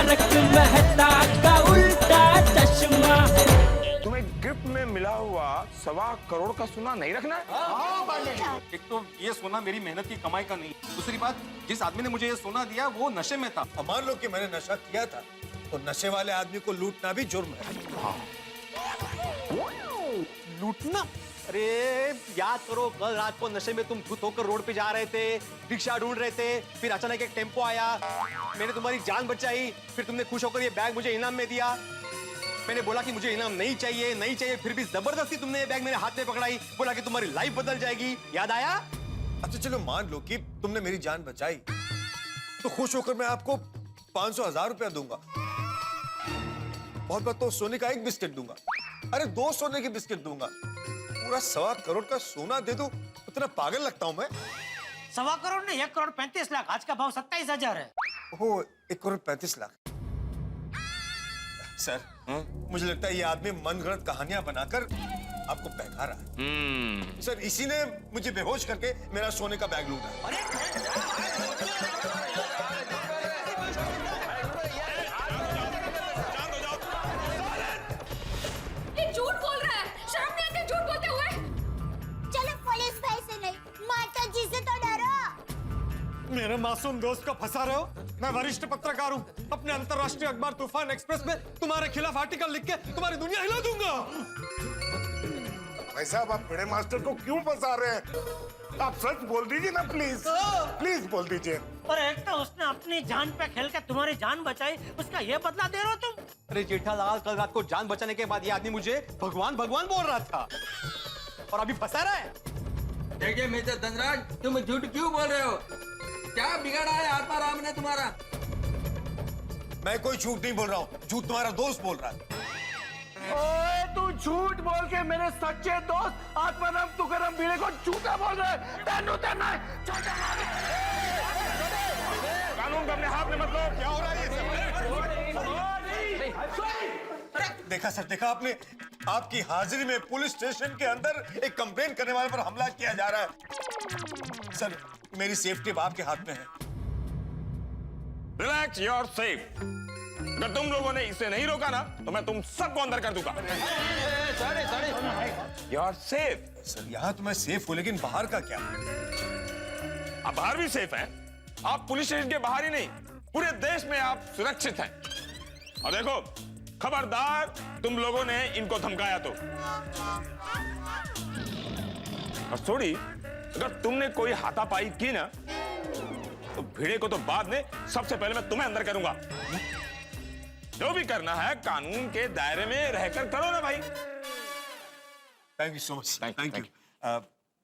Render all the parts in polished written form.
तारक मेहता का उल्टा चश्मा। तुम्हें गिफ्ट में मिला हुआ 1.25 करोड़ का सोना नहीं रखना है? एक तो ये सोना मेरी मेहनत की कमाई का नहीं, दूसरी बात जिस आदमी ने मुझे ये सोना दिया वो नशे में था। अब मान लो कि मैंने नशा किया था तो नशे वाले आदमी को लूटना भी जुर्म है। लूटना? अरे याद करो, कल रात को नशे में तुम धुत होकर रोड पे जा रहे थे, रिक्शा ढूंढ रहे थे, फिर अचानक एक टेम्पो आया, मैंने तुम्हारी जान बचाई, फिर तुमने खुश होकर ये बैग मुझे इनाम में दिया। मैंने बोला कि मुझे इनाम नहीं चाहिए नहीं चाहिए, फिर भी जबरदस्ती तुमने ये बैग मेरे हाथ में पकड़ाई, बोला कि तुम्हारी लाइफ बदल जाएगी। याद आया? अच्छा चलो मान लो कि तुमने मेरी जान बचाई, तो खुश होकर मैं आपको 500,000 रुपया दूंगा। बहुत बात तो सोने का एक बिस्किट दूंगा, अरे 2 सोने के बिस्किट दूंगा। पूरा 1.25 करोड़ का सोना दे दो, उतना पागल लगता हूं मैं? 1.25 करोड़ नहीं, 1 करोड़ 35 लाख। आज का भाव 27,000 है। ओह, 1 करोड़ 35 लाख। सर, मुझे लगता है ये आदमी मनगढ़ंत कहानियां बनाकर आपको बहका रहा है। सर, इसी ने मुझे बेहोश करके मेरा सोने का बैग लूटा। ये झूठ बोल रहा है, शर्म नहीं आती झूठ बोलते हुए? चलो पुलिस भाई से नहीं, माता जी से तो डरो। मेरे मासूम दोस्त को फंसा रहे हो? मैं वरिष्ठ पत्रकार हूँ, अपने अंतर्राष्ट्रीय अखबार तूफान एक्सप्रेस में तुम्हारे खिलाफ आर्टिकल लिख के तुम्हारी दुनिया हिला दूंगा। भाई साहब, आप बड़े मास्टर को क्यों फंसा रहे हैं? आप सच बोल दीजिए ना प्लीज, प्लीज बोल दीजिए। और एक तो उसने अपनी जान पे खेल के तुम्हारी जान बचाई, उसका ये बदला दे रहे हो तुम? अरे जेठालाल, कल रात को जान बचाने के बाद ये आदमी मुझे भगवान भगवान बोल रहा था और अभी फंसा रहा है। देखिए मिस्टर धनराज, तुम झूठ क्यों बोल रहे हो? क्या बिगाड़ा है आत्माराम ने तुम्हारा? मैं कोई झूठ नहीं बोल रहा हूँ, झूठ तुम्हारा दोस्त बोल रहा है। ओए, तू झूठ बोल के मेरे सच्चे दोस्त आत्माराम तुकाराम भिड़े को झूठा बोल रहा है। कानून को अपने हाथ में मत लो। क्या हो रहा है ये? देखा सर, देखा आपने? आपकी हाजिरी में पुलिस स्टेशन के अंदर एक कंप्लेन करने वाले पर हमला किया जा रहा है। सर, मेरी सेफ्टी अब आपके हाथ में है। Relax, you are safe. अगर तुम लोगों ने इसे नहीं रोका ना तो मैं तुम सबको अंदर कर दूंगा। You are safe. सर, यहाँ तो मैं सेफ हूँ, लेकिन बाहर का क्या? आप बाहर भी सेफ हैं। आप पुलिस स्टेशन के बाहर ही नहीं, पूरे देश में आप सुरक्षित हैं। और देखो, खबरदार तुम लोगों ने इनको धमकाया तो। और थोड़ी अगर तुमने कोई हाथापाई की ना तो भिड़े को तो बाद में, सबसे पहले मैं तुम्हें अंदर करूंगा। जो भी करना है कानून के दायरे में रहकर करो ना भाई। Thank you so much. Thank you.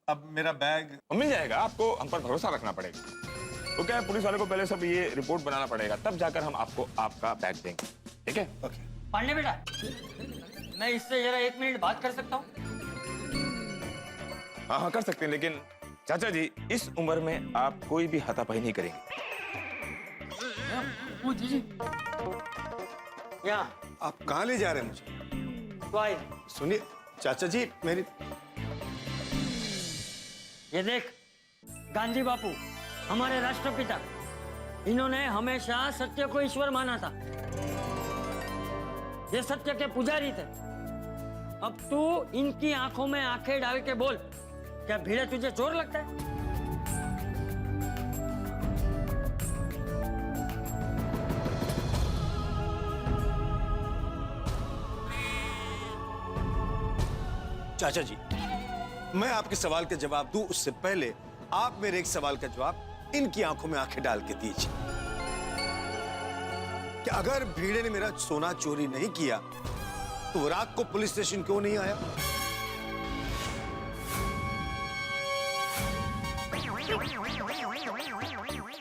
अब मेरा बैग मिल जाएगा आपको, हम पर भरोसा रखना पड़ेगा। तो क्या है, पुलिस वाले को पहले सब ये रिपोर्ट बनाना पड़ेगा, तब जाकर हम आपको आपका बैग देंगे, ठीक है? ओके। पांडे बेटा, मैं इससे जरा 1 मिनट बात कर सकता हूँ? हाँ हाँ, कर सकते हैं, लेकिन चाचा जी इस उम्र में आप कोई भी हाथापाई नहीं करेंगे। यहाँ आप कहाँ ले जा रहे हैं मुझे? तो आई, सुनिए चाचा जी, मेरी ये देख, गांधी बापू हमारे राष्ट्रपिता, इन्होंने हमेशा सत्य को ईश्वर माना था। ये सत्य के पुजारी थे। अब तू इनकी आंखों में आंखें डाल के बोल, क्या भिड़े तुझे चोर लगता है? चाचा जी, मैं आपके सवाल का जवाब दूं उससे पहले आप मेरे एक सवाल का जवाब इनकी आंखों में आंखें डाल के दीजिए कि अगर भीड़े ने मेरा सोना चोरी नहीं किया तो वो रात को पुलिस स्टेशन क्यों नहीं आया?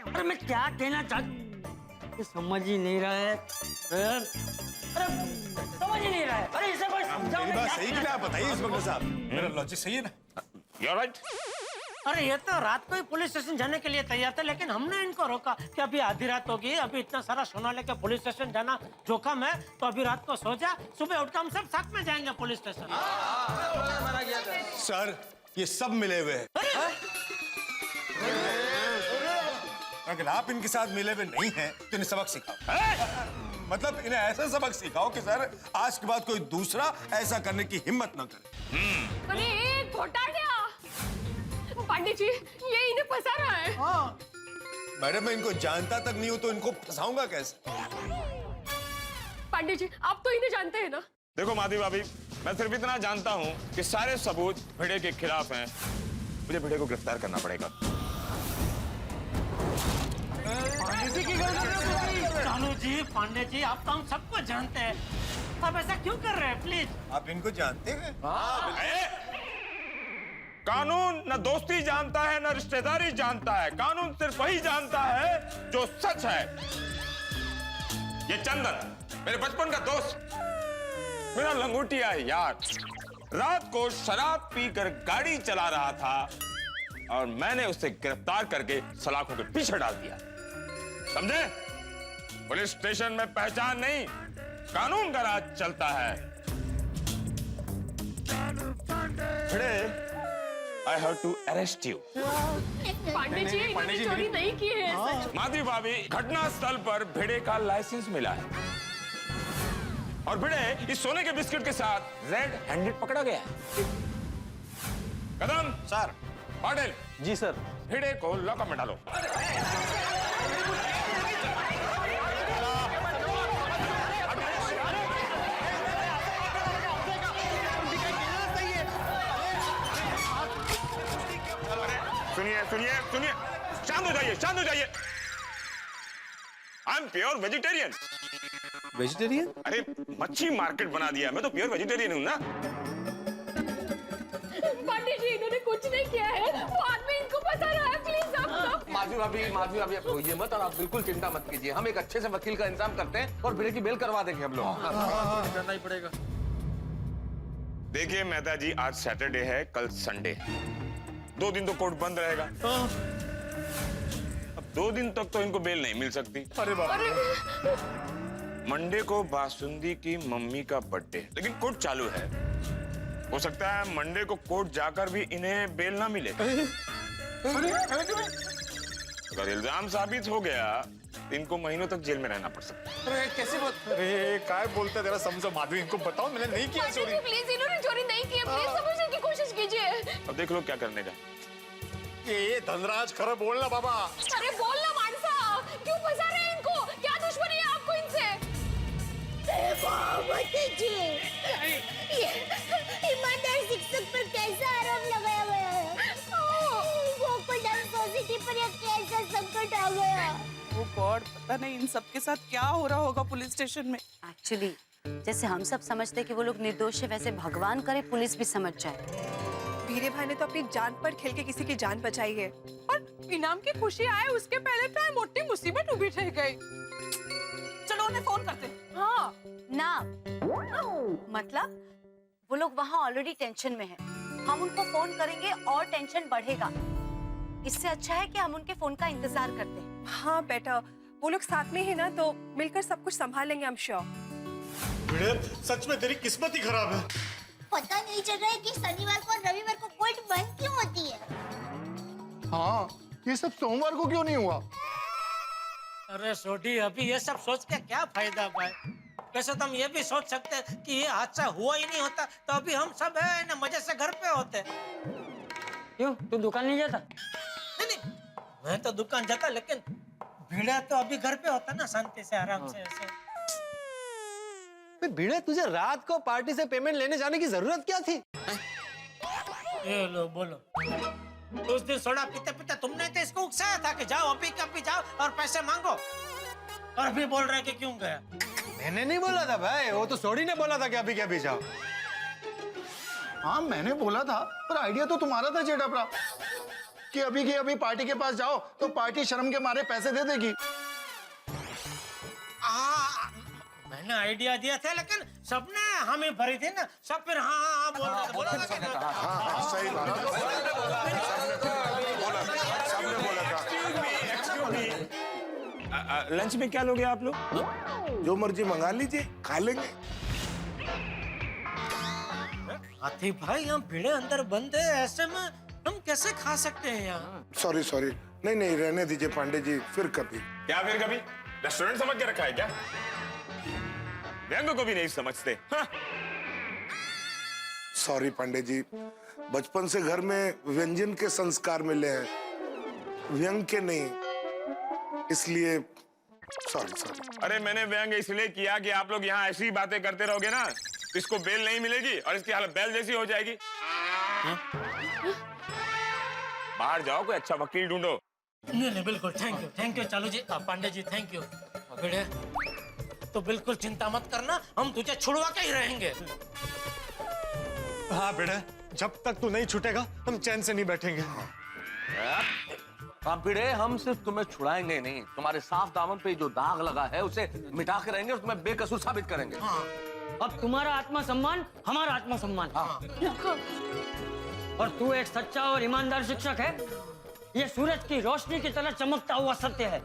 अरे मैं क्या कहना चाहता, समझ ही नहीं रहा है। अरे समझ ही नहीं रहा है। अरे इसे कोई समझाओ। मेरी बात सही कि ना? बताइए इंस्पेक्टर साहब, मेरा लॉजिक सही है ना? You're right. अरे ये तो रात को ही पुलिस स्टेशन जाने के लिए तैयार थे, लेकिन हमने इनको रोका कि अभी आधी रात होगी, अभी इतना सारा सोना लेकर पुलिस स्टेशन जाना जोखिम है, तो अभी रात को सो जा, सुबह उठकर हम सब साथ में जाएंगे पुलिस स्टेशन। सर, ये सब मिले हुए हैं। अगर आप इनके साथ मिले हुए नहीं हैं तो इन्हें सबक सिखाओ। मतलब इन्हें ऐसा सबक सिखाओ कि सर आज के बाद कोई दूसरा ऐसा करने की हिम्मत ना करे। अरे घोटा गया पांडे जी, ये इन्हें फंसा रहा है। हाँ मैडम मैं इनको जानता तक नहीं हूं तो इनको फंसाऊंगा कैसे? पांडे जी, आप तो इन्हें जानते हैं ना? देखो माधवी भाभी, मैं सिर्फ इतना जानता हूँ कि सारे सबूत भिड़े के खिलाफ हैं। मुझे भिड़े को गिरफ्तार करना पड़ेगा। चालू जी, पांडे जी, आप तो हम सबको जानते हैं, आप ऐसा क्यों कर रहे हैं? प्लीज। आप इनको जानते हैं? कानून न दोस्ती जानता है न रिश्तेदारी जानता है, कानून सिर्फ वही जानता है जो सच है। ये चंदन मेरे बचपन का दोस्त, मेरा लंगोटिया है यार। रात को शराब पीकर गाड़ी चला रहा था और मैंने उसे गिरफ्तार करके सलाखों के पीछे डाल दिया, समझे? पुलिस स्टेशन में पहचान नहीं, कानून का राज चलता है। भिड़े, I have to arrest you. Pandey ji, इन्होंने चोरी नहीं की है। माधवी भाभी, घटना स्थल पर भिड़े का लाइसेंस मिला है और भिड़े इस सोने के बिस्किट के साथ रेड हैंडेड पकड़ा गया है। कदम सर। पाटिल जी सर। भिड़े को लॉकअप में डालो। सुनिए सुनिए सुनिए, शांत हो जाइए, शांत हो जाइए। I am pure vegetarian. Vegetarian? अरे मच्छी मार्केट बना दिया, मैं तो प्योर वेजिटेरियन हूँ ना। पांडे जी, इन्होंने कुछ नहीं किया है, वो आदमी इनको फंसा रहा है। प्लीज आप माधवी भाभी आप रोइए मत और आप बिल्कुल चिंता मत कीजिए। हम एक अच्छे से वकील का इंतजाम करते हैं और भिड़े की बेल करवा देंगे हम लोग। करना ही पड़ेगा। देखिए मेहता जी, आज सैटरडे है, कल संडे, 2 दिन तो कोर्ट बंद रहेगा। अब 2 दिन तक तो इनको बेल नहीं मिल सकती। अरे बाप रे। मंडे को बासुंदी की मम्मी का बर्थडे, लेकिन कोर्ट चालू है। हो सकता है मंडे को कोर्ट जाकर भी इन्हें बेल ना मिले। अगर इल्जाम साबित हो गया तो इनको महीनों तक जेल में रहना पड़ सकता है। अरे कैसे अरे काय बोलते जरा समझो माधवी, इनको बताओ मैंने नहीं किया चोरी। प्लीज, इन्होंने चोरी नहीं की है। प्लीज समझने की कोशिश कीजिए। अब देख लो क्या करने का। ये धनराज खरा बोलना बाबा। अरे बोलना मानसा, क्यों फंसा रहे हैं इनको? क्या दुश्मनी है आपको इनसे? ईमानदार शिक्षक पर कैसा आरोप लगाया गया है? गोकुलधाम सोसाइटी पर यह कैसा संकट आ गया? ओ गॉड, पता नहीं इन सब के साथ क्या हो रहा होगा पुलिस स्टेशन में। एक्चुअली जैसे हम सब समझते हैं कि वो लोग निर्दोष है, वैसे भगवान करे पुलिस भी समझ जाए। वीरे भाई ने तो अपनी जान पर खेल के किसी की जान बचाई है और इनाम की खुशी आए उसके पहले तो मोटी मुसीबत उभी रह गई। चलो उन्हें फोन करते हैं। हाँ ना, मतलब वो लोग वहाँ ऑलरेडी टेंशन में है, हम उनको फोन करेंगे और टेंशन बढ़ेगा। इससे अच्छा है कि हम उनके फोन का इंतजार करते हैं। हाँ बेटा, वो लोग साथ में है ना, तो मिलकर सब कुछ संभालेंगे, आई एम श्योर। सच में तेरी किस्मत ही खराब है। पता नहीं चल रहा है कि शनिवार को और रविवार को कोर्ट बंद क्यों होती है? हाँ, ये सब सोमवार को क्यों नहीं हुआ? अरे सोडी, अभी ये सब सोच के क्या फायदा भाई? वैसे तो हम ये भी सोच सकते हैं कि ये हादसा हुआ ही नहीं होता तो अभी हम सब है ना मजे से घर पे होते। क्यों, तू दुकान नहीं जाता? नहीं, मैं तो दुकान जाता, लेकिन भिड़ा तो अभी घर पे होता ना, शांति से आराम से ऐसे। भिड़े, तुझे रात को पार्टी से पेमेंट लेने जाने की जरूरत क्या थी? ये लो बोलो, उस दिन सोडा पीते पीते तुमने तो इसको उकसाया था कि जाओ अभी कभी जाओ और पैसे मांगो, और अभी बोल रहे कि क्यों गया? मैंने नहीं बोला था भाई, वो तो सोडी ने बोला था कि अभी क्या भी जाओ। हाँ मैंने बोला था, पर आइडिया तो तुम्हारा था जेठापरा, कि अभी की अभी पार्टी के पास जाओ तो पार्टी शर्म के मारे पैसे दे देगी। मैंने आइडिया दिया था, लेकिन सबने हामी भरी थी ना, सब फिर हाँ बोल रहे थे। हाँ सही लंच में क्या लोगे आप लोग? जो मर्जी मंगा लीजिए, खा लेंगे। हाथी भाई, हम भिड़े अंदर बंद है, ऐसे में हम कैसे खा सकते हैं यहाँ? सॉरी, नहीं रहने दीजिए पांडे जी, फिर कभी। क्या फिर कभी? रेस्टोरेंट समझ के रखा है क्या? व्यंग को भी नहीं समझते। हाँ। सॉरी पांडे जी, बचपन से घर में व्यंजन के संस्कार मिले हैं, व्यंग के नहीं, इसलिए सॉरी। अरे मैंने व्यंग इसलिए किया कि आप लोग यहाँ ऐसी बातें करते रहोगे ना, तो इसको बेल नहीं मिलेगी और इसकी हालत बैल जैसी हो जाएगी। बाहर जाओ, कोई अच्छा वकील ढूंढो। नहीं बिल्कुल, थैंक यू चालू जी, पांडे जी थैंक यू। भिड़े तो बिल्कुल चिंता मत करना, हम तुझे छुड़वा के ही रहेंगे। हाँ बेटा, जब तक तू नहीं छूटेगा हम चैन से नहीं बैठेंगे। अब भिड़े, हम सिर्फ तुम्हें छुड़ाएंगे नहीं, तुम्हारे साफ दामन पे जो दाग लगा है उसे मिटा के रहेंगे और तुम्हें बेकसूर साबित करेंगे। अब तुम्हारा आत्मसम्मान हमारा आत्मसम्मान। और तू एक सच्चा और ईमानदार शिक्षक है, ये सूरज की रोशनी की तरह चमकता हुआ सत्य है,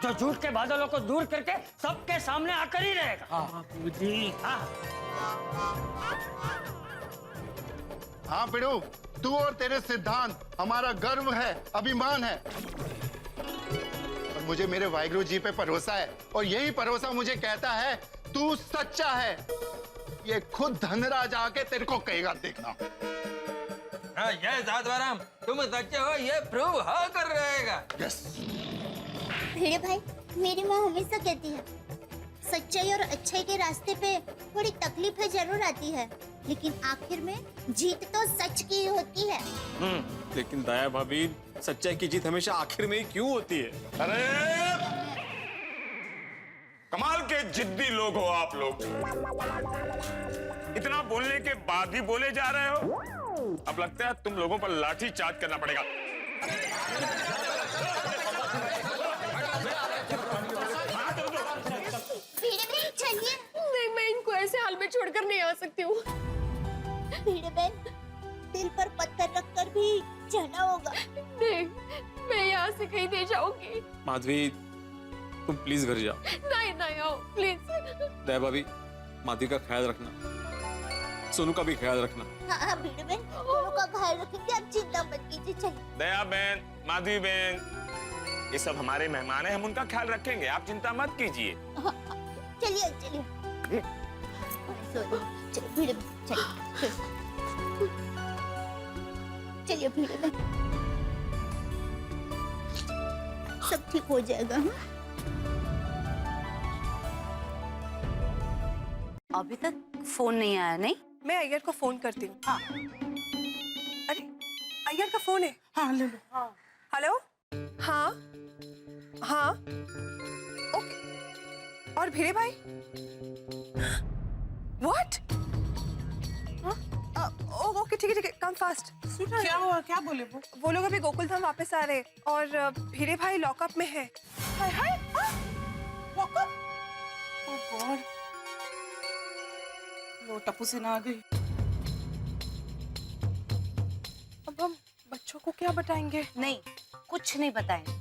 जो झूठ के बादलों को दूर करके सबके सामने आकर ही रहेगा। हाँ बिड़ू, तू और तेरे सिद्धांत हमारा गर्व है, अभिमान है। और मुझे मेरे वाहिगुरु जी पे भरोसा है, और यही भरोसा मुझे कहता है तू सच्चा है। ये खुद धनराज आके तेरे को कहेगा, देखना। हाँ, ये साधवाराम, तुम सच्चे हो ये प्रूव हो कर रहेगा। यस। भिड़े भाई, मेरी माँ हमेशा कहती है सच्चाई और अच्छाई के रास्ते पे थोड़ी तकलीफें जरूर आती है, लेकिन आखिर में जीत तो सच की होती है। लेकिन दया भाभी, सच्चाई की जीत हमेशा आखिर में ही क्यों होती है? अरे कमाल के जिद्दी लोग हो आप लोग, इतना बोलने के बाद भी बोले जा रहे हो। अब लगता है तुम लोगों पर लाठी चार्ज करना पड़ेगा। चलिए। नहीं, मैं इनको ऐसे हाल में छोड़कर नहीं आ सकती हूँ। भिड़े बहन, दिल पर पत्थर रखकर भी जाना होगा। नहीं, मैं यहाँ से कहीं नहीं जाऊंगी। माधवी, तुम प्लीज घर जाओ। नहीं आओ प्लीज। दया भाभी, माधवी का ख्याल रखना, सोनू का भी ख्याल रखना। हाँ भिड़े बहन, दोनों का ख्याल रखेंगे, आप चिंता मत कीजिए। चलिए। दया बहन, माधवी बहन, ये सब हमारे मेहमान हैं, हम उनका ख्याल रखेंगे, आप चिंता मत कीजिए। चलिए चलिए। चलिए भिड़े बहन, चलिए चलिए भिड़े बहन, सब ठीक हो जाएगा। अभी तक फोन नहीं आया। नहीं, मैं अय्यर को फोन करती हूँ। हाँ। अरे अय्यर का फोन है। हाँ ले लो। हाँ। हेलो। हाँ हाँ ओके। और भिड़े भाई? व्हाट? ओके ठीक है, कम फास्ट। क्या हुआ, क्या बोले वो लोग अभी गोकुल धाम वापस आ रहे, और भिड़े भाई लॉकअप में है। हाय हाय, लॉकअप? ओह गॉड, वो टप्पू सेना आ गई। अब हम बच्चों को क्या बताएंगे? नहीं, कुछ नहीं बताएंगे,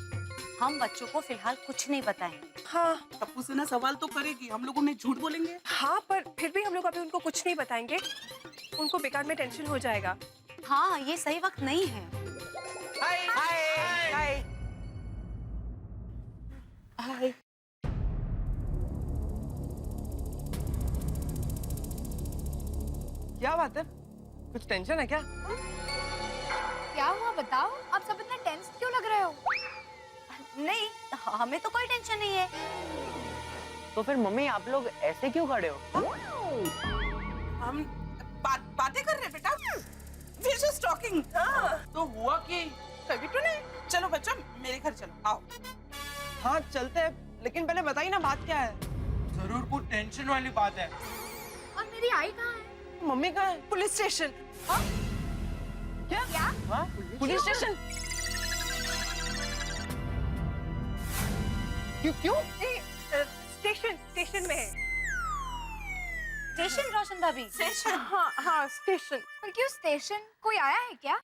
हम बच्चों को फिलहाल कुछ नहीं बताएंगे। हाँ, टप्पू सेना सवाल तो करेगी, हम लोग उन्हें झूठ बोलेंगे। हाँ, पर फिर भी हम लोग अभी उनको कुछ नहीं बताएंगे, उनको बेकार में टेंशन हो जाएगा। हाँ, ये सही वक्त नहीं है। हाय हाय हाय हाय। क्या बात है, कुछ टेंशन है क्या? क्या हुआ बताओ, आप सब इतना टेंस क्यों लग रहे हो? नहीं, हमें तो कोई टेंशन नहीं है। तो फिर मम्मी आप लोग ऐसे क्यों खड़े हो? हम बातें कर रहे बेटा, we're just talking। तो हुआ कि कभी तो नहीं। चलो बच्चों, मेरे घर चलो, आओ। हाँ चलते हैं, लेकिन पहले बताइए ना बात क्या है। जरूर कुछ टेंशन वाली बात है। और मेरी आई कहाँ है? मम्मी कहाँ है? Police station. हाँ? क्या? हाँ? Police station? क्यों? स्टेशन में है। स्टेशन रोशन भाभी? स्टेशन? हाँ स्टेशन। पर क्यों स्टेशन? कोई आया है क्या?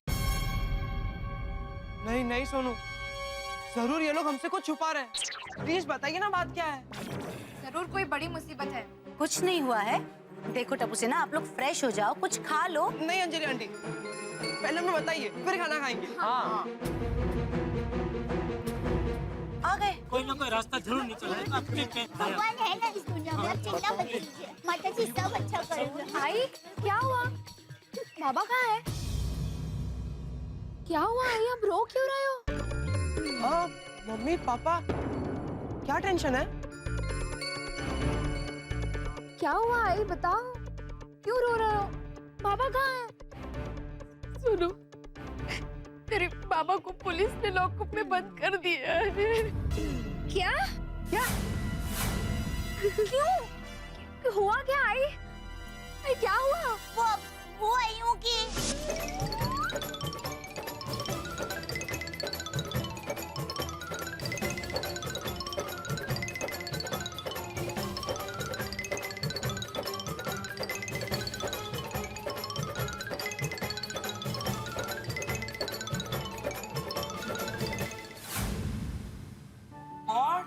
नहीं सोनू, जरूर ये लोग हमसे कुछ छुपा रहे हैं। प्लीज बताइए ना बात क्या है। जरूर कोई बड़ी मुसीबत है। कुछ नहीं हुआ है। देखो टप्पू सेना, आप लोग फ्रेश हो जाओ, कुछ खा लो। नहीं अंजलि आंटी, पहले हमें बताइए, फिर खाना खाएंगे। हाँ। आ गए। कोई ना कोई रास्ता जरूर निकल आएगा। भगवान है ना इस दुनिया अभी आप चिंता मत कीजिए, माता जी सब अच्छा करेंगे। आई क्या हुआ? बाबा कहाँ है? क्या हुआ आई, आप रो क्यों रहे हो? हाँ मम्मी पापा क्या टेंशन है? क्या हुआ आई बताओ, क्यों रो रहे हो? बाबा कहाँ है? सुनो, तेरे बाबा को पुलिस ने लॉकअप में बंद कर दिया है। क्या? क्या? क्यों? हुआ क्या आई? आई क्या हुआ? वो आई हूँ कि और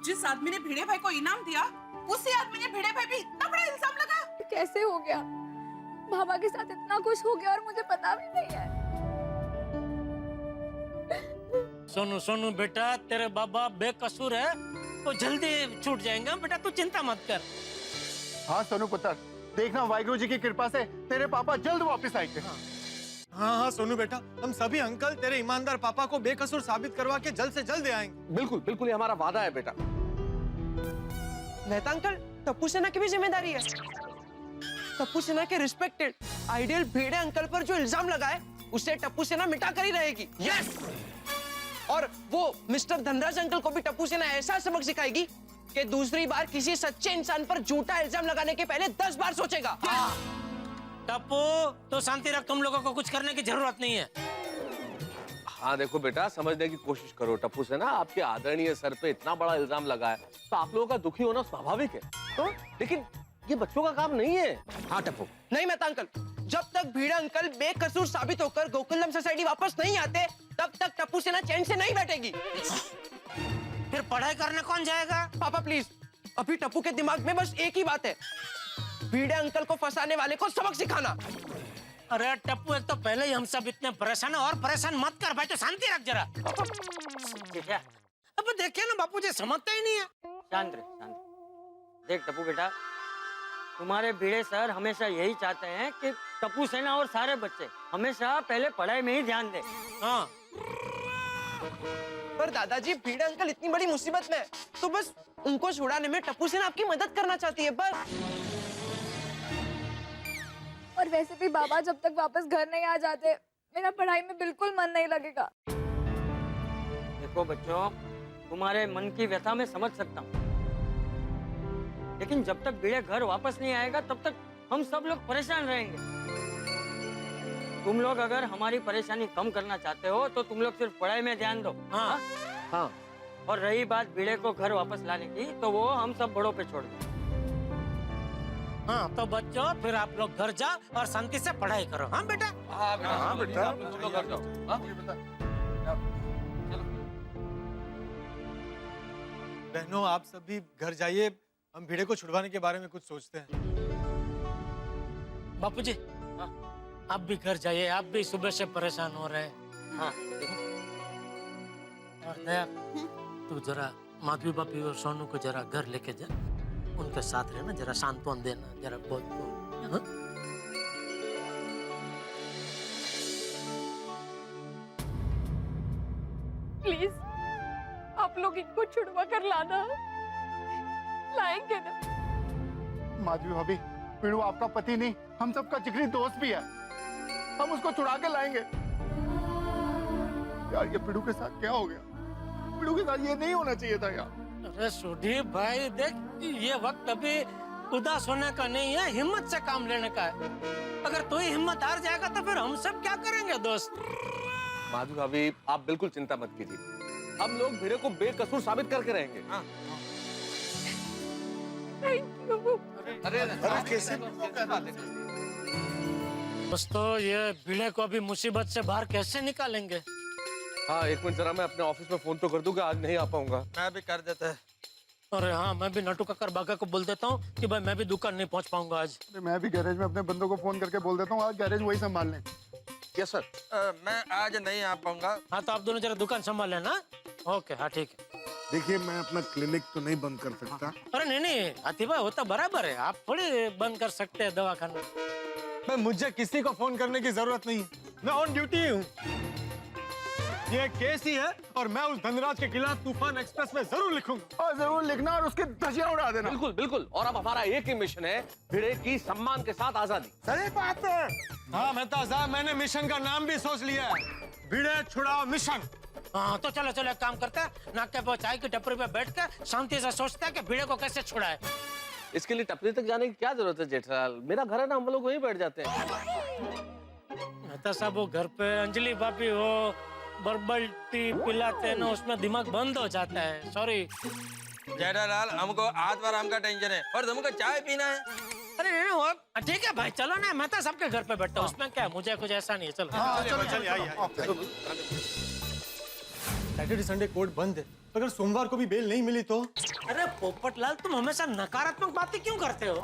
जिस आदमी ने भिड़े भाई को इनाम दिया उसी आदमी ने भिड़े भाई पे इतना बड़ा इल्जाम लगा। कैसे हो गया? बाबा के साथ इतना कुछ हो गया और मुझे पता भी नहीं है। सोनू सोनू बेटा, तेरे बाबा बेकसूर है तो जल्दी छूट जाएंगे बेटा, तू चिंता मत कर। हाँ सोनू पुत्र, देखना वाहिगुरु जी की कृपा से तेरे पापा जल्द वापस आएंगे। हाँ सोनू बेटा, हम सभी अंकल तेरे ईमानदार पापा को बेकसूर साबित करवा के जल्द से जल्द ले आएंगे। बिल्कुल बिल्कुल, ये हमारा वादा है बेटा। मेहता अंकल, टप्पू सेना की भी जिम्मेदारी है। टप्पू सेना के रिस्पेक्टेड आइडियल भिड़े अंकल पर जो इल्जाम लगा है उसे टप्पू सेना मिटा कर ही रहेगी। यस। और वो मिस्टर धनराज अंकल को भी टप्पू सेना ऐसा सबक सिखाएगी कि दूसरी बार किसी सच्चे इंसान पर झूठा इल्जाम लगाने के पहले 10 बार सोचेगा। टप्पू तो शांति रख, तुम लोगों को कुछ करने की जरूरत नहीं है। हाँ देखो बेटा, समझने की कोशिश करो। टप्पू से ना आपके आदरणीय सर पे इतना बड़ा इल्जाम लगा है तो आप लोगों का दुखी होना स्वाभाविक है। तो लेकिन ये बच्चों का काम नहीं है। हाँ टप्पू। नहीं मेहता अंकल, जब तक भीड़ा अंकल बेकसूर साबित होकर गोकुलम सोसाइटी वापस नहीं आते तब तक टप्पू सेना चैन से नहीं बैठेगी। फिर पढ़ाई करने कौन जाएगा? पापा प्लीज, अभी टप्पू के दिमाग में बस एक ही बात है, भीड़े अंकल को फंसाने वाले को सबक सिखाना। अरे टप्पू, एक तो पहले ही हम सब इतने परेशान हैं और परेशान मत कर भाई, तो शांति रख जरा। ठीक है, अब देखिए ना बापू जी समझते ही नहीं है। शांत रहे, शांत रहे। देख टप्पू बेटा, तुम्हारे भिड़े सर हमेशा यही चाहते हैं कि टप्पू सेना और सारे बच्चे हमेशा पहले पढ़ाई में ही ध्यान दें। हाँ। पर दादाजी, भीड़े अंकल इतनी बड़ी मुसीबत में है तो बस उनको छुड़ाने में टप्पू सेना आपकी मदद करना चाहती है बस। और वैसे भी बाबा जब तक वापस घर नहीं आ जाते मेरा पढ़ाई में बिल्कुल मन नहीं लगेगा। देखो बच्चों, तुम्हारे मन की व्यथा मैं समझ सकता हूँ, लेकिन जब तक भिड़े घर वापस नहीं आएगा तब तक हम सब लोग परेशान रहेंगे। तुम लोग अगर हमारी परेशानी कम करना चाहते हो तो तुम लोग सिर्फ पढ़ाई में ध्यान दो। हाँ। हाँ। और रही बात भिड़े को घर वापस लाने की, तो वो हम सब बड़ों पे छोड़ दो। हाँ तो बच्चों, फिर आप लोग घर जाओ और शांति से पढ़ाई करो। हाँ बेटा। हाँ बेटा, हाँ बेटा, आप लोग घर जाओ। हाँ? बहनों, आप सभी घर जाइए, हम भिड़े को छुड़वाने के बारे में कुछ सोचते हैं। बापू जी, आप भी घर जाइए, आप भी सुबह से परेशान हो रहे हैं। हाँ। और दया, तू जरा माधवी बापी और सोनू को जरा घर लेके जा, उनके साथ रहना, जरा सांत्वन देना, जरा बहुत। हाँ? प्लीज आप लोग इनको छुड़वा कर लाना, लाएंगे ना? माधवी भाभी, पिड़ू आपका पति नहीं, हम सबका जिगरी दोस्त भी है, हम उसको छुड़ा के लाएंगे। यार ये पिड़ू के साथ क्या हो गया? पिड़ू के साथ ये नहीं होना चाहिए था यार। अरे सुधीर भाई देख, ये वक्त अभी उदास होने का नहीं है, हिम्मत से काम लेने का है। अगर तू ही हिम्मत हार जाएगा तो फिर हम सब क्या करेंगे दोस्त? माधवी भाभी, आप बिल्कुल चिंता मत कीजिए, हम लोग भिड़े को बेकसूर साबित करके रहेंगे। हाँ। अरे कैसे? दोस्तों, ये भिड़े को अभी मुसीबत से बाहर कैसे निकालेंगे? हाँ एक मिनट, जरा मैं अपने ऑफिस में फोन तो कर दूं कि आज नहीं आ पाऊंगा। मैं भी कर देता है। अरे हाँ, मैं भी नटू काकर बागा को बोल देता हूँ कि भाई मैं भी दुकान नहीं पहुँच पाऊंगा आज। मैं भी गैरेज में अपने बंदों को फोन करके बोल देता हूँ आज गैरेज वही संभाल लें। Yes sir. मैं आज नहीं आ पाऊंगा। हाँ तो आप दोनों जरा दुकान संभाल लेना। ओके, हाँ ठीक है। देखिए मैं अपना क्लिनिक तो नहीं बंद कर सकता। अरे नहीं हाथी भाई वो तो बराबर है, आप थोड़ी बंद कर सकते हैं दवाखाना। मैं मुझे किसी को फोन करने की जरूरत नहीं है, मैं ऑन ड्यूटी हूँ। ये केस ही है और मैं उस धनराज के खिलाफ तूफान एक्सप्रेस में जरूर लिखूंगा। और जरूर लिखना और उसकी धज्जियां उड़ा देना। बिल्कुल बिल्कुल। और अब हमारा एक ही मिशन है, भिड़े की सम्मान के साथ आजादी। सही बात है। हाँ मेहता साहब, मैंने मिशन का नाम भी सोच लिया है, भिड़े छुड़ाओ मिशन। हाँ तो चलो चलो एक काम करते हैं, नाके पर चाय की टपरी पे बैठ के शांति से सोचते हैं कि भिड़े को कैसे छुड़ाए। इसके लिए टपरी तक जाने की क्या जरूरत है जेठालाल, मेरा घर है ना, हम लोग वहीं बैठ जाते हैं। मेहता साहब वो घर पे अंजलि भाभी वो बर्बल टी पिलाते हैं ना, उसमें दिमाग बंद हो जाता है। सॉरी जेठालाल, हमको आत्माराम का टेंशन है और तुमको चाय पीना है। अरे नहीं वो ठीक है भाई, चलो ना मेहता साहब के घर पे बैठता हूँ, उसमें क्या है, मुझे कुछ ऐसा नहीं है। चलो सैटरडे संडे कोर्ट बंद है, अगर सोमवार को भी बेल नहीं मिली तो? अरे पोपटलाल तुम हमेशा नकारात्मक बातें क्यों करते हो?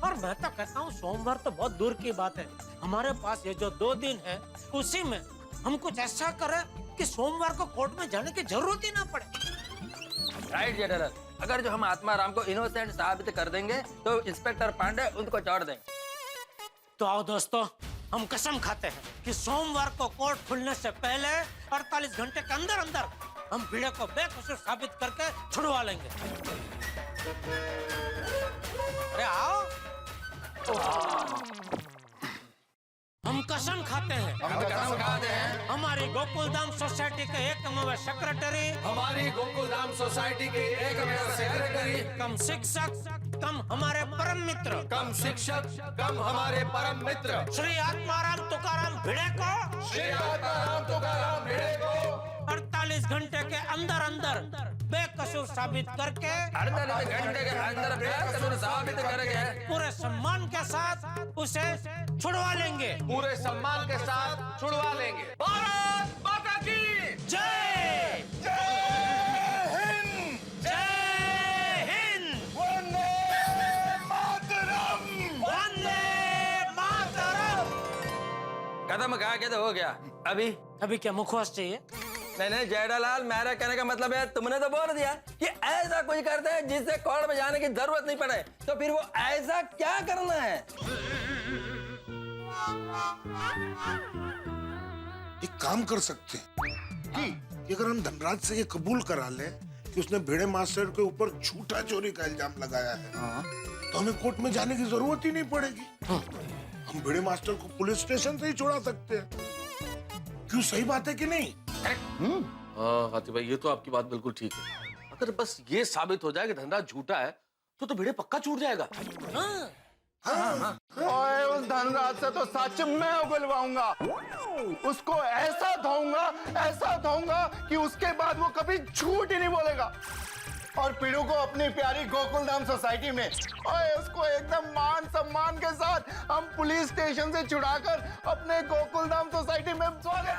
और मैं तो कहता हूँ सोमवार तो बहुत दूर की बात है, हमारे पास ये जो 2 दिन है उसी में हम कुछ ऐसा करें कि सोमवार को कोर्ट में जाने की जरूरत ही ना पड़े। राइट जेठालाल, अगर जो हम आत्माराम को इनोसेंट साबित कर देंगे तो इंस्पेक्टर पांडे उनको छोड़ देंगे। तो आओ दोस्तों, हम कसम खाते हैं कि सोमवार को कोर्ट खुलने से पहले 48 घंटे के अंदर अंदर हम भिड़े को बेकसूर साबित करके छुड़वा लेंगे। अरे आओ। हम कसम खाते हैं, हमारी गोकुलधाम सोसाइटी के एकमेव सेक्रेटरी, कम शिक्षक कम हमारे परम मित्र, श्री आत्माराम तुकाराम भिड़े को 48 घंटे के अंदर अंदर बेकसूर साबित करके 48 घंटे के अंदर बेकसूर साबित करके पूरे सम्मान के साथ उसे छुड़वा लेंगे। पूरे सम्मान के साथ छुड़वा लेंगे। भारत माता की जय जय हिंद, जय हिंद, वंदे मातरम। वंदे मातरम। कदम कहा के तो हो गया। अभी क्या मुखवास चाहिए? नहीं जेठालाल, मेरा कहने का मतलब है तुमने तो बोल दिया कि ऐसा कुछ करते हैं जिससे कोर्ट में जाने की जरूरत नहीं पड़े, तो फिर वो ऐसा क्या करना है? एक काम कर सकते हैं कि अगर हम धनराज से ये कबूल करा लें कि उसने भिड़े मास्टर के ऊपर झूठा चोरी का इल्जाम लगाया है, तो हमें कोर्ट में जाने की जरूरत ही नहीं पड़ेगी। हम भिड़े मास्टर को पुलिस स्टेशन से ही छुड़ा सकते हैं। क्यों, सही बात है कि नहीं? हाँ हाथी भाई, ये तो आपकी बात बिल्कुल ठीक है। अगर बस ये साबित हो जाए कि धनराज झूठा है तो भिड़े पक्का छूट जाएगा। ओए, उस धनराज से तो सच मैं उगलवाऊंगा, उसको ऐसा धोऊंगा कि उसके बाद वो कभी झूठ ही नहीं बोलेगा। और पीड़ू को अपनी प्यारी गोकुलधाम सोसाइटी में, ओए, उसको एकदम मान सम्मान के साथ हम पुलिस स्टेशन से छुड़ाकर अपने गोकुलधाम सोसाइटी में स्वागत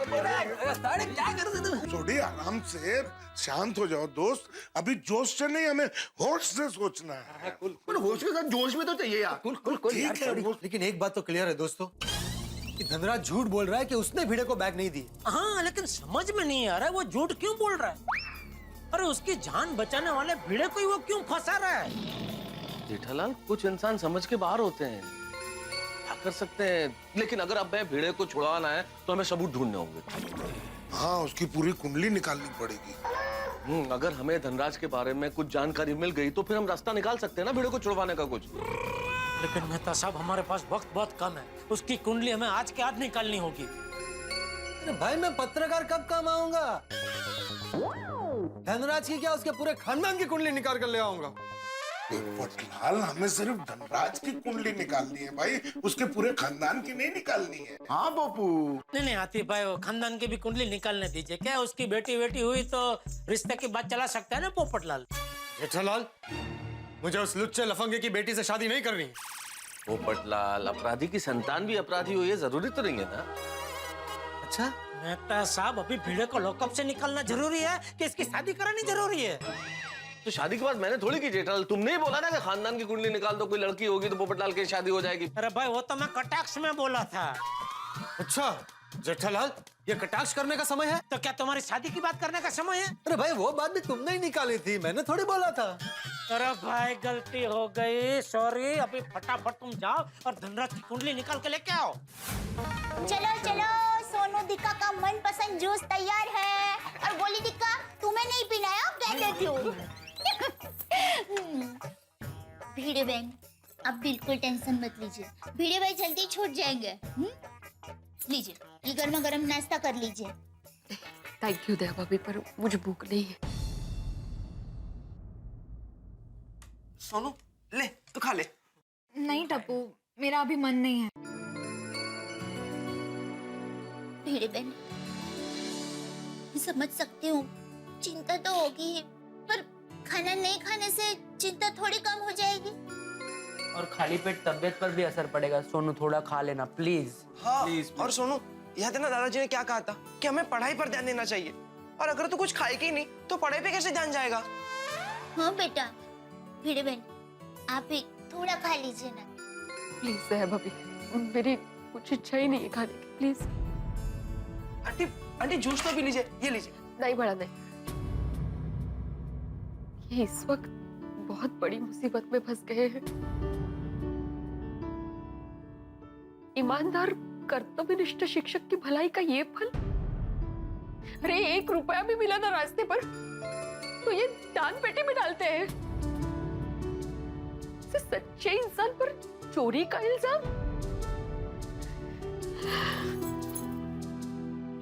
करेंगे। क्या कर रहे तुम? थोड़ी आराम से शांत हो जाओ दोस्त, अभी जोश से नहीं, हमें होश से सोचना है। होश के साथ जोश में तो चाहिए यार। ठीक है, लेकिन एक बात तो क्लियर है दोस्तों, कि धनराज झूठ बोल रहा है कि उसने भिड़े को बैग नहीं दी। हाँ, लेकिन समझ में नहीं आ रहा है वो झूठ क्यों बोल रहा है। अरे उसकी जान बचाने वाले भिड़े को ही वो क्यों फंसा रहा है? जेठालाल, कुछ इंसान समझ के बाहर होते हैं, क्या कर सकते हैं। लेकिन अगर अब मैं भिड़े को छुड़वाना है तो हमें सबूत ढूंढने होंगे। हाँ, उसकी पूरी कुंडली निकालनी पड़ेगी। अगर हमें धनराज के बारे में कुछ जानकारी मिल गई तो फिर हम रास्ता निकाल सकते हैं ना भिड़े को छुड़वाने का कुछ। लेकिन मेहता साहब, हमारे पास वक्त बहुत कम है, उसकी कुंडली हमें आज के आज निकालनी होगी। अरे भाई, मैं पत्रकार कब काम आऊंगा? धनराज की क्या, उसके पूरे खानदान की कुंडली निकाल कर ले आऊंगा। पोपटलाल, हमें सिर्फ धनराज की कुंडली निकालनी है भाई, उसके पूरे खानदान की नहीं निकालनी है। हाँ पप्पू। नहीं आती भाई, वो खानदान की भी कुंडली निकालने दीजिए। क्या उसकी बेटी हुई तो रिश्ते की बात चला सकता है ना पोपटलाल? जेठालाल, मुझे उस लुच्चे लफंगे की बेटी से शादी नहीं करनी। पोपटलाल, अपराधी की संतान भी अपराधी हो, ये जरूरी तो नहीं है ना। अच्छा मेहता साहब, अभी भिड़े को लॉकअप से निकालना जरूरी है कि इसकी शादी करानी जरूरी है? तो शादी के बाद मैंने थोड़ी की जेठालाल, तुमने ही बोला ना कि खानदान की कुंडली निकाल दो, कोई लड़की होगी तो पोपटलाल की शादी हो जाएगी। अरे भाई, वो तो मैं कटाक्ष में बोला था। अच्छा जेठालाल, ये कटाक्ष करने का समय है। तो क्या तुम्हारी शादी की बात करने का समय है? अरे भाई वो बात भी तुमने ही निकाली थी, मैंने थोड़ी बोला था। अरे भाई गलती हो गई, सॉरी। अभी फटाफट तुम जाओ और धनराज की कुंडली निकाल के लेके आओ। चलो चलो, सोनू दिक्का का मनपसंद जूस तैयार है। और बोली दिक्का, तुम्हें नहीं पीना है, कह देती हूँ। भीड़े बहन, अब बिल्कुल टेंशन मत लीजिए, भीड़े भाई जल्दी छूट जाएंगे। लीजिए, ये गर्मा गर्म नाश्ता कर लीजिए। थैंक यू दया भाभी, पर मुझे भूख नहीं है। सोनू ले, तू खा ले। नहीं टप्पू, मेरा अभी मन नहीं है। भीड़े बहन, समझ सकती हूँ, चिंता तो होगी ही, पर खाना नहीं खाने से चिंता थोड़ी कम हो जाएगी। और खाली पेट तबीयत पर भी असर पड़ेगा। सोनू थोड़ा खा लेना प्लीज। हाँ, और सोनू, याद है ना दादाजी ने क्या कहा था कि हमें पढ़ाई पर ध्यान देना चाहिए, और अगर तू कुछ खाएगी ही नहीं तो पढ़ाई पे कैसे ध्यान जाएगा? हाँ बेटा, भीड़े बहन आप भी थोड़ा खा लीजिए ना। प्लीज दया भाभी, मेरी कुछ इच्छा ही नहीं है खाने की, प्लीज। आंटी, आंटी जूस तो पी लीजिए, ये लीजिए। नहीं बड़ा नहीं, ये इस वक्त बहुत बड़ी मुसीबत में फंस गए हैं। ईमानदार कर्तव्यनिष्ठ शिक्षक की भलाई का ये फल। अरे 1 रुपया भी मिला ना रास्ते पर तो ये दान पेटी में डालते हैं। सच्चे इंसान पर चोरी का इल्जाम।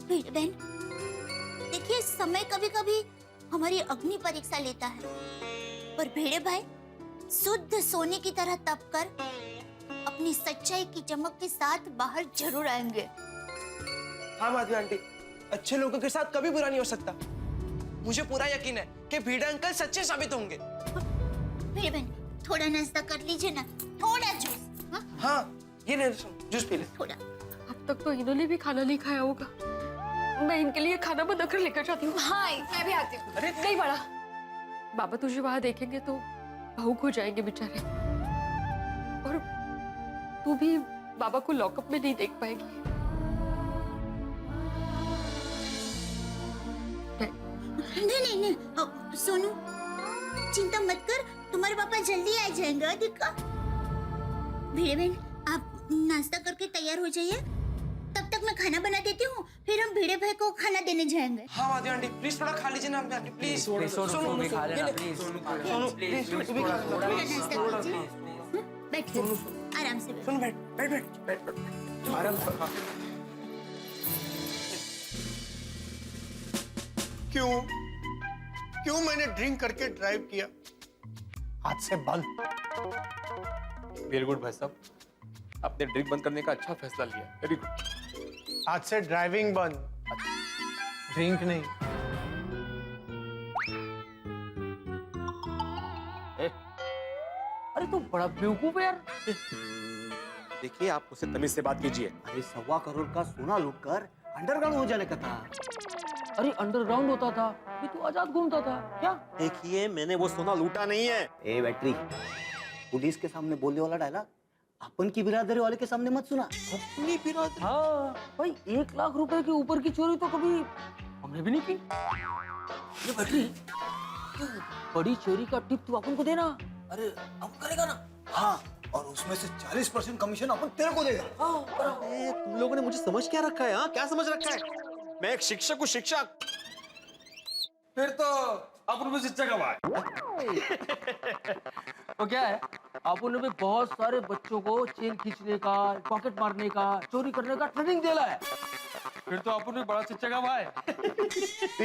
बहन, देखिए समय कभी कभी हमारी अग्नि परीक्षा लेता है, पर भेड़े भाई शुद्ध सोने की तरह तप कर अपनी सच्चाई की चमक के साथ बाहर जरूर आएंगे। हाँ माधवी आंटी, अच्छे लोगों के साथ कभी बुरा नहीं हो सकता। मुझे पूरा यकीन है कि भीड़ा अंकल सच्चे साबित होंगे। भेड़े बहन, थोड़ा नाश्ता कर लीजिए ना, थोड़ा जूस। हाँ, ये ले जूस पी ले। थोड़ा। अब तक तो इन्होंने भी खाना नहीं खाया होगा। मैं इनके लिए खाना बनाकर लेकर जाती हूँ। हाँ, मैं भी आती हूँ। अरे नहीं बड़ा, बाबा तुझे वहां देखेंगे तो भावुक हो जाएंगे बेचारे, और तू भी बाबा को लॉकअप में नहीं देख पाएगी। नहीं नहीं, सोनू चिंता मत कर, तुम्हारे पापा जल्दी आ जाएंगे। दिक्का, भीड़े बहन आप नाश्ता करके तैयार हो जाइए, तब तक मैं खाना बना देती हूँ, फिर हम भीड़े भाई को खाना देने जाएंगे। हाँ माधवी आंटी, प्लीज थोड़ा खा लीजिए ना आंटी, प्लीज। सोनू भी खा लेना प्लीज। सोनू प्लीज, बैठिए, आराम से सुन, बैठ बैठ बैठ बैठ आराम से खा। क्यों मैंने ड्रिंक करके ड्राइव किया? आज से बंद। वेरी गुड भाई साहब, आपने ड्रिंक बंद करने का अच्छा फैसला लिया। Very good. आज से ड्राइविंग बंद, ड्रिंक नहीं। अरे तू बड़ा बेवकूफ है यार। देखिए, आप उससे तमीज से बात कीजिए। अरे 1.25 करोड़ का सोना लूटकर अंडरग्राउंड हो जाने का था। अरे अंडरग्राउंड होता था, ये तू आजाद घूमता था क्या? देखिए, मैंने वो सोना लूटा नहीं है। ए बैटरी, पुलिस के सामने बोलने वाला डायलॉग अपन की बिरादरी वाले के सामने मत सुना। अपनी बिरादरी? हाँ भाई, 1 लाख रुपए के ऊपर की चोरी तो कभी हमने भी नहीं की। ये बैटरी, बड़ी चोरी का टिप तू अपन को देना। अरे अब करेगा ना? हाँ, और उसमें से 40% कमीशन अपन तेरे को देगा। अरे तुम लोगों ने मुझे समझ क्या रखा है? हाँ, क्या समझ रखा है? मैं एक शिक्षक हूँ, शिक्षक। फिर तो अपन भी शिक्षक है भाई। तो क्या है, अपन ने भी बहुत सारे बच्चों को चेन खींचने का, पॉकेट मारने का, चोरी करने का ट्रेनिंग दिया है। फिर तो अपन भी बड़ा शिक्षक है भाई।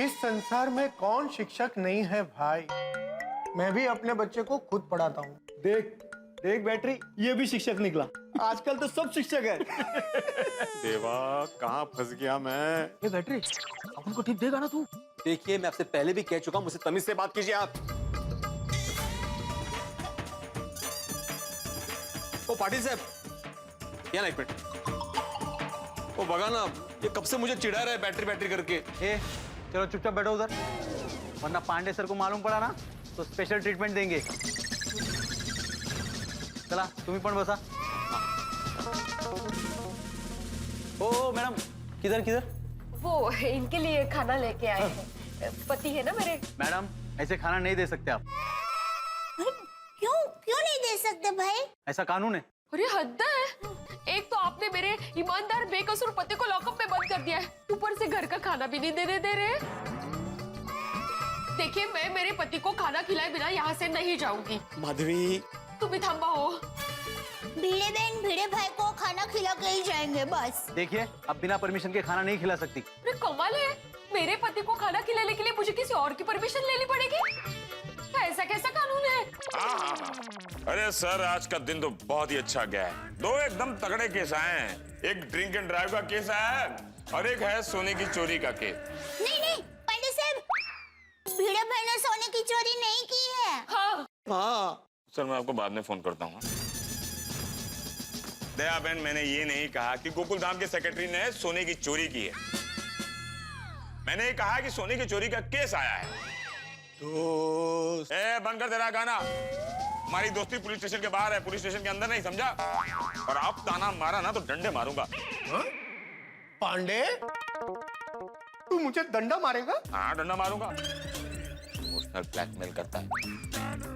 इस संसार में कौन शिक्षक नहीं है भाई? मैं भी अपने बच्चे को खुद पढ़ाता हूँ। देख देख बैटरी, ये भी शिक्षक निकला। आजकल तो सब शिक्षक है। देवा, कहाँ फंस गया मैं? ये बैटरी, अपन को टिप देगा ना तू? देखिए, मैं आपसे पहले भी कह चुका हूँ, मुझसे तमीज से बात कीजिए आप। ओ पाटिल साहब, क्या ना एक मिनट। ओ बगा ना, ये कब से मुझे चिढ़ा रहा है बैटरी बैटरी करके। चलो चुपचाप बैठो उधर, वरना पांडे सर को मालूम पड़ा ना तो स्पेशल ट्रीटमेंट देंगे। चला तुम्ही पण बसा। ओ मैडम, किधर किधर? वो इनके लिए खाना लेके आए हैं। पति है ना मेरे। मैडम ऐसे खाना नहीं दे सकते आप। क्यों क्यों नहीं दे सकते भाई? ऐसा कानून है। अरे हद है, एक तो आपने मेरे ईमानदार बेकसूर पति को लॉकअप में बंद कर दिया है, ऊपर से घर का खाना भी नहीं देने दे रहे। देखिए मैं मेरे पति को खाना खिलाए बिना यहाँ से नहीं जाऊंगी। माधवी तुम भी थम्बा हो। भिड़े बहन भिड़े भाई को खाना खिला के ही जाएंगे बस। देखिए अब बिना परमिशन के खाना नहीं खिला सकती। अरे कमाल है, मेरे पति को खाना खिलाने के लिए मुझे किसी और की परमिशन लेनी पड़ेगी? ऐसा कैसा कानून है? हाँ। अरे सर आज का दिन तो बहुत ही अच्छा गया है। दो एकदम तगड़े केस आए हैं। एक ड्रिंक एंड ड्राइव का केस आया है और एक है सोने की चोरी का केस। नहीं पंडित साहब, भिड़े भाई ने सोने की चोरी नहीं की है। हाँ सर मैं आपको बाद में फोन करता हूँ। दया बहन मैंने ये नहीं कहा कि गोकुल धाम के सेक्रेटरी ने सोने की चोरी की है। मैंने ये कहा कि सोने की चोरी का केस आया है। दोस्त बंद कर तेरा गाना। हमारी दोस्ती पुलिस स्टेशन के बाहर है, पुलिस स्टेशन के अंदर नहीं, समझा? और आप ताना मारा ना तो डंडे मारूंगा। पांडे तू मुझे डंडा मारेगा? हाँ डंडा मारूंगा। इमोशनल ब्लैकमेल करता है।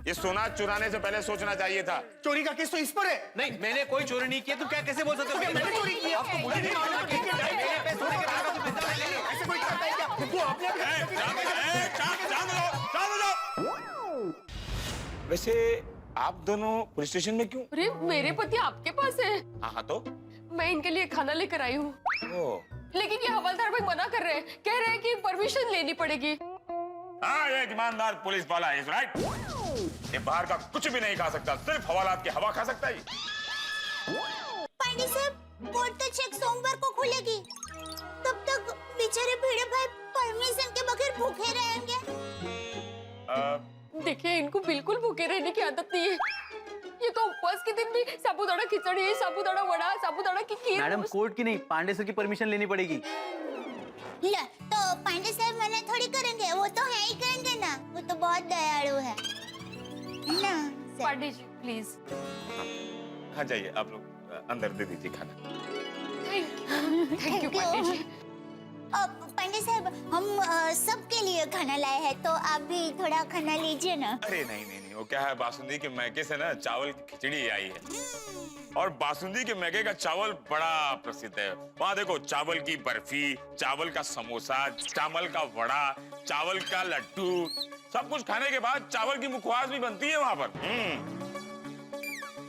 ये सोना चुराने से पहले सोचना चाहिए था। चोरी का केस तो इस पर है। नहीं मैंने कोई चोरी नहीं किया। तू क्या कैसे बोल सकते हो? मैंने चोरी की है। आपको मुझे नहीं मालूम कि मेरे पे सोने के बाद में पैसा ले ले। ऐसे कोई करता है क्या? तू अपने वैसे आप दोनों पुलिस स्टेशन में क्यों? अरे मेरे पति आपके पास है। हाँ तो मैं इनके लिए खाना लेकर आई हूँ, लेकिन ये हवलदार भाई मना कर रहे हैं, कह रहे हैं कि परमिशन लेनी पड़ेगी। हाँ ये ईमानदार पुलिस वाला है, राइट? ये बाहर का कुछ भी नहीं खा सकता, सिर्फ हवालात की हवा खा सकता है। पंडित साहब कोर्ट तो चेक सोमवार को खुलेगी, तब तक बेचारे भिड़े भाई परमिशन के बगैर भूखे रहेंगे। देखिए इनको बिल्कुल भूखे रहने की आदत नहीं है। ये तो उपवास के दिन भी साबूदाना खिचड़ी, साबूदाना वड़ा, साबूदाना की खीर। मैडम कोर्ट की नहीं, पांडे सर की परमिशन लेनी पड़ेगी। ले, तो पांडे साहब मना थोड़ी करेंगे, वो तो है ही करेंगे ना, वो तो बहुत दयालु है ना? पांडे जी प्लीज। हाँ जाइए आप लोग अंदर दे दीजिए खाना। Thank you Pandey ji. पांडे साहब हम सबके लिए खाना लाए हैं, तो आप भी थोड़ा खाना लीजिए ना। अरे नहीं वो क्या है, बासुंदी के मैके से ना चावल की खिचड़ी आई है और बासुंदी के मैके का चावल बड़ा प्रसिद्ध है। वहाँ देखो चावल की बर्फी, चावल का समोसा, चावल का वड़ा, चावल का लड्डू, सब कुछ खाने के बाद चावल की मुखवास भी बनती है वहाँ पर।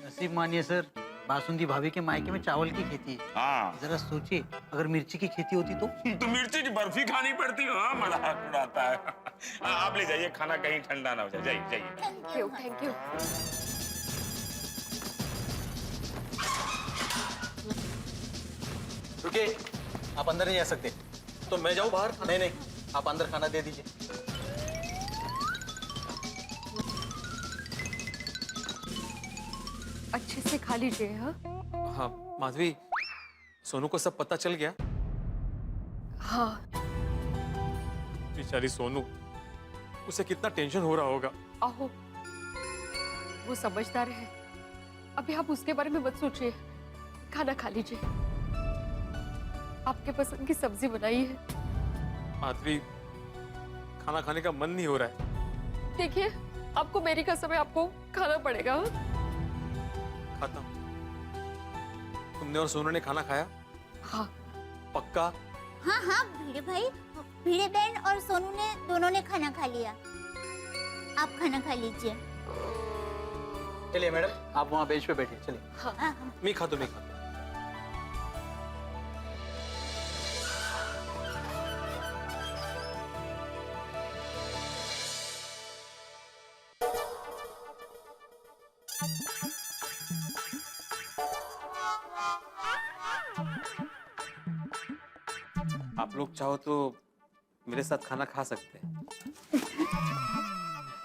नसीब मानिए सर, बासुंदी भाभी के मायके में चावल की खेती है। हाँ जरा सोचिए अगर मिर्ची की खेती होती तो मिर्ची की बर्फी खानी पड़ती है। हाँ मजाक उड़ाता है। आप ले जाइए खाना, कहीं ठंडा ना हो जाए। जाइए। Thank you. रुकिए, आप अंदर नहीं आ सकते। तो मैं जाऊं बाहर? नहीं आप अंदर खाना दे दीजिए। अच्छे से खा लीजिए। हाँ माधवी, सोनू को सब पता चल गया? हाँ बेचारी सोनू, उसे कितना टेंशन हो रहा होगा। आहो, वो समझदार है, अभी आप उसके बारे में मत सोचिए, खाना खा लीजिए। आपके पसंद की सब्जी बनाई है। माधवी, खाना खाने का मन नहीं हो रहा है। देखिए आपको मेरी कसम है, आपको खाना पड़ेगा। खाता हूँ। तुमने और सोनू ने खाना खाया? हाँ। पक्का? हाँ भिड़े भाई, भिड़े बहन और सोनू ने दोनों ने खाना खा लिया। आप खाना खा लीजिए। चलिए मैडम, आप वहाँ बेंच पे बैठिए। चलिए। हाँ। मैं खाता हूँ। आप लोग चाहो तो मेरे साथ खाना खा सकते हैं।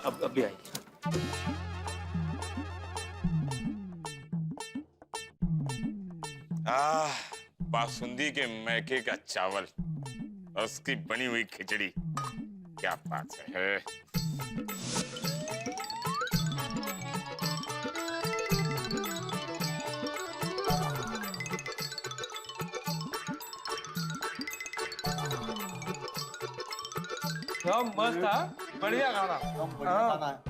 अब अभी आइए। बासुंदी के मैके का चावल और उसकी बनी हुई खिचड़ी, क्या बात है। सब मस्त था, बढ़िया खाना। हाँ।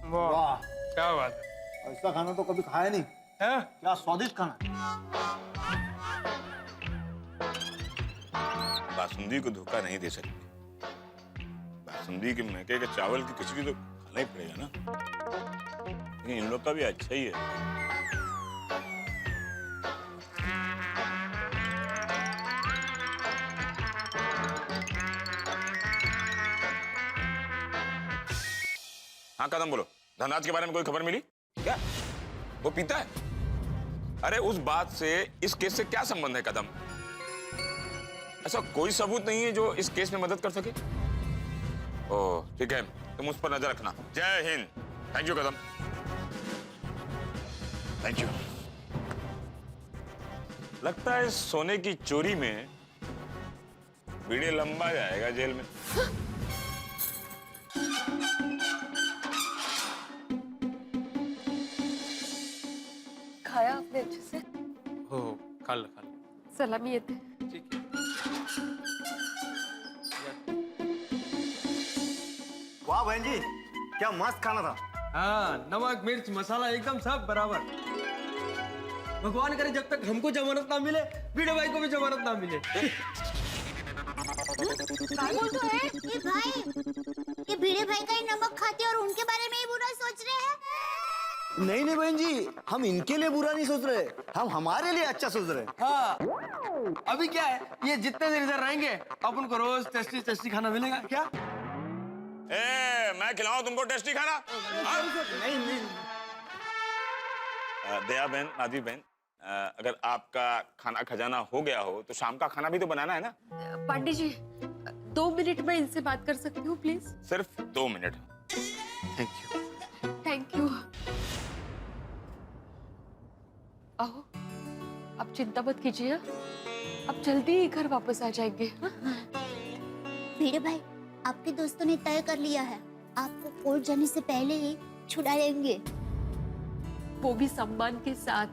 वाह, क्या बात है। ऐसा खाना तो कभी खाया नहीं। है? क्या स्वादिष्ट खाना। बासुंदी को धोखा नहीं दे सकते। बासुंदी के महके के चावल की खिचड़ी तो खाना ही पड़ेगा ना। लेकिन इन लोग का भी अच्छा ही है। हाँ कदम बोलो, धनराज के बारे में कोई खबर मिली क्या? वो पीता है? अरे उस बात से इस केस से क्या संबंध है कदम? ऐसा कोई सबूत नहीं है जो इस केस में मदद कर सके? ओह ठीक है, तुम उस पर नजर रखना। जय Hind. Thank you Kadam, thank you. लगता है सोने की चोरी में बीड़े लंबा जाएगा जेल में। खाया आपने अच्छे से? हो खा लो। सलामी येते। ठीक है। वाह बहन जी, क्या मस्त खाना था। हाँ, नमक मिर्च मसाला एकदम सब बराबर। भगवान करे जब तक हमको जमानत ना मिले, बीड़े भाई को भी जमानत ना मिले। ये भाई, ये भिड़े भाई का ही नमक खाते और उनके बारे में ही बुरा सोच रहे हैं। नहीं नहीं बहन जी, हम इनके लिए बुरा नहीं सोच रहे, हम हमारे लिए अच्छा सोच रहे। हाँ, अभी क्या है, ये जितने देर इधर रहेंगे अपन को रोज टेस्टी टेस्टी खाना मिलेगा क्या? मैं खिलाऊं तुमको टेस्टी खाना? नहीं। दया बहन, माधवी बहन, अगर आपका खाना खजाना हो गया हो तो शाम का खाना भी तो बनाना है ना? पांडे जी 2 मिनट में इनसे बात कर सकती हूँ प्लीज? सिर्फ 2 मिनट। Thank you. आओ, आप चिंता मत कीजिए, आप जल्दी ही घर वापस आ जाएंगे। भिड़े भाई, आपके दोस्तों ने तय कर लिया है, आपको कोर्ट जाने से पहले ही छुड़ा लेंगे। वो भी सम्मान के साथ।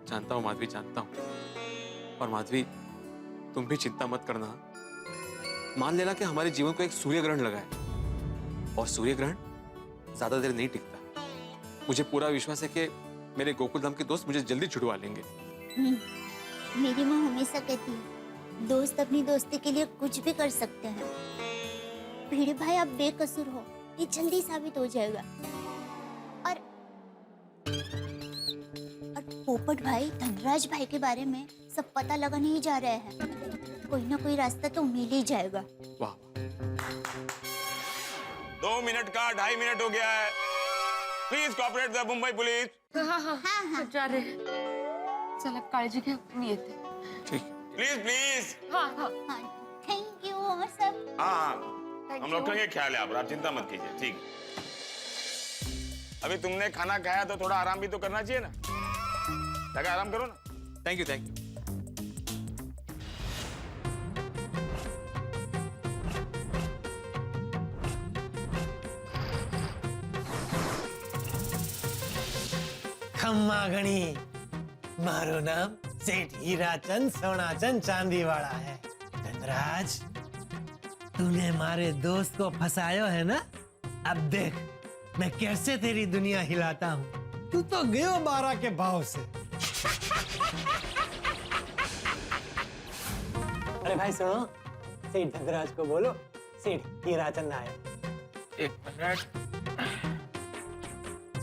जानता हूँ माधवी, जानता हूँ। और माधवी, तुम भी चिंता मत करना। मान लेना कि हमारे जीवन को एक सूर्य ग्रहण लगा है, और सूर्य ग्रहण ज्यादा देर नहीं टिकता। मुझे पूरा विश्वास है कि मेरे गोकुलधाम के दोस्त मुझे जल्दी छुड़वा लेंगे। मेरी माँ हमेशा कहती है, दोस्त अपनी दोस्ती के लिए कुछ भी कर सकते हैं। भिड़े भाई, आप बेकसूर हो, ये जल्दी साबित हो जाएगा। और पोपट भाई, धनराज भाई के बारे में सब पता लगाने ही जा रहे हैं। कोई ना कोई रास्ता तो मिल ही जाएगा। वाह। 2 मिनट का 2.5 मिनट हो गया है। Please cooperate the Mumbai police. हाँ, जा रहे हैं। चल अब काळजी घ्या, मी येते। ठीक। प्लीज। हाँ। थैंक यू सब। हाँ, हम लोग रखेंगे ख्याल है, आप चिंता मत कीजिए। ठीक, अभी तुमने खाना खाया तो थोड़ा आराम भी तो करना चाहिए ना। लगा आराम करो ना। Thank you. खम्मा गणी, मारो नाम सेठ हीराचंद सोनाचंद चांदीवाड़ा है। धनराज, तूने हमारे दोस्त को फंसायो है ना? अब देख मैं कैसे तेरी दुनिया हिलाता हूँ। तू तो गयो 12 के भाव से। अरे भाई सुनो, सेठ धनराज को बोलो सेठ हीराचंद आए। 1 मिनट।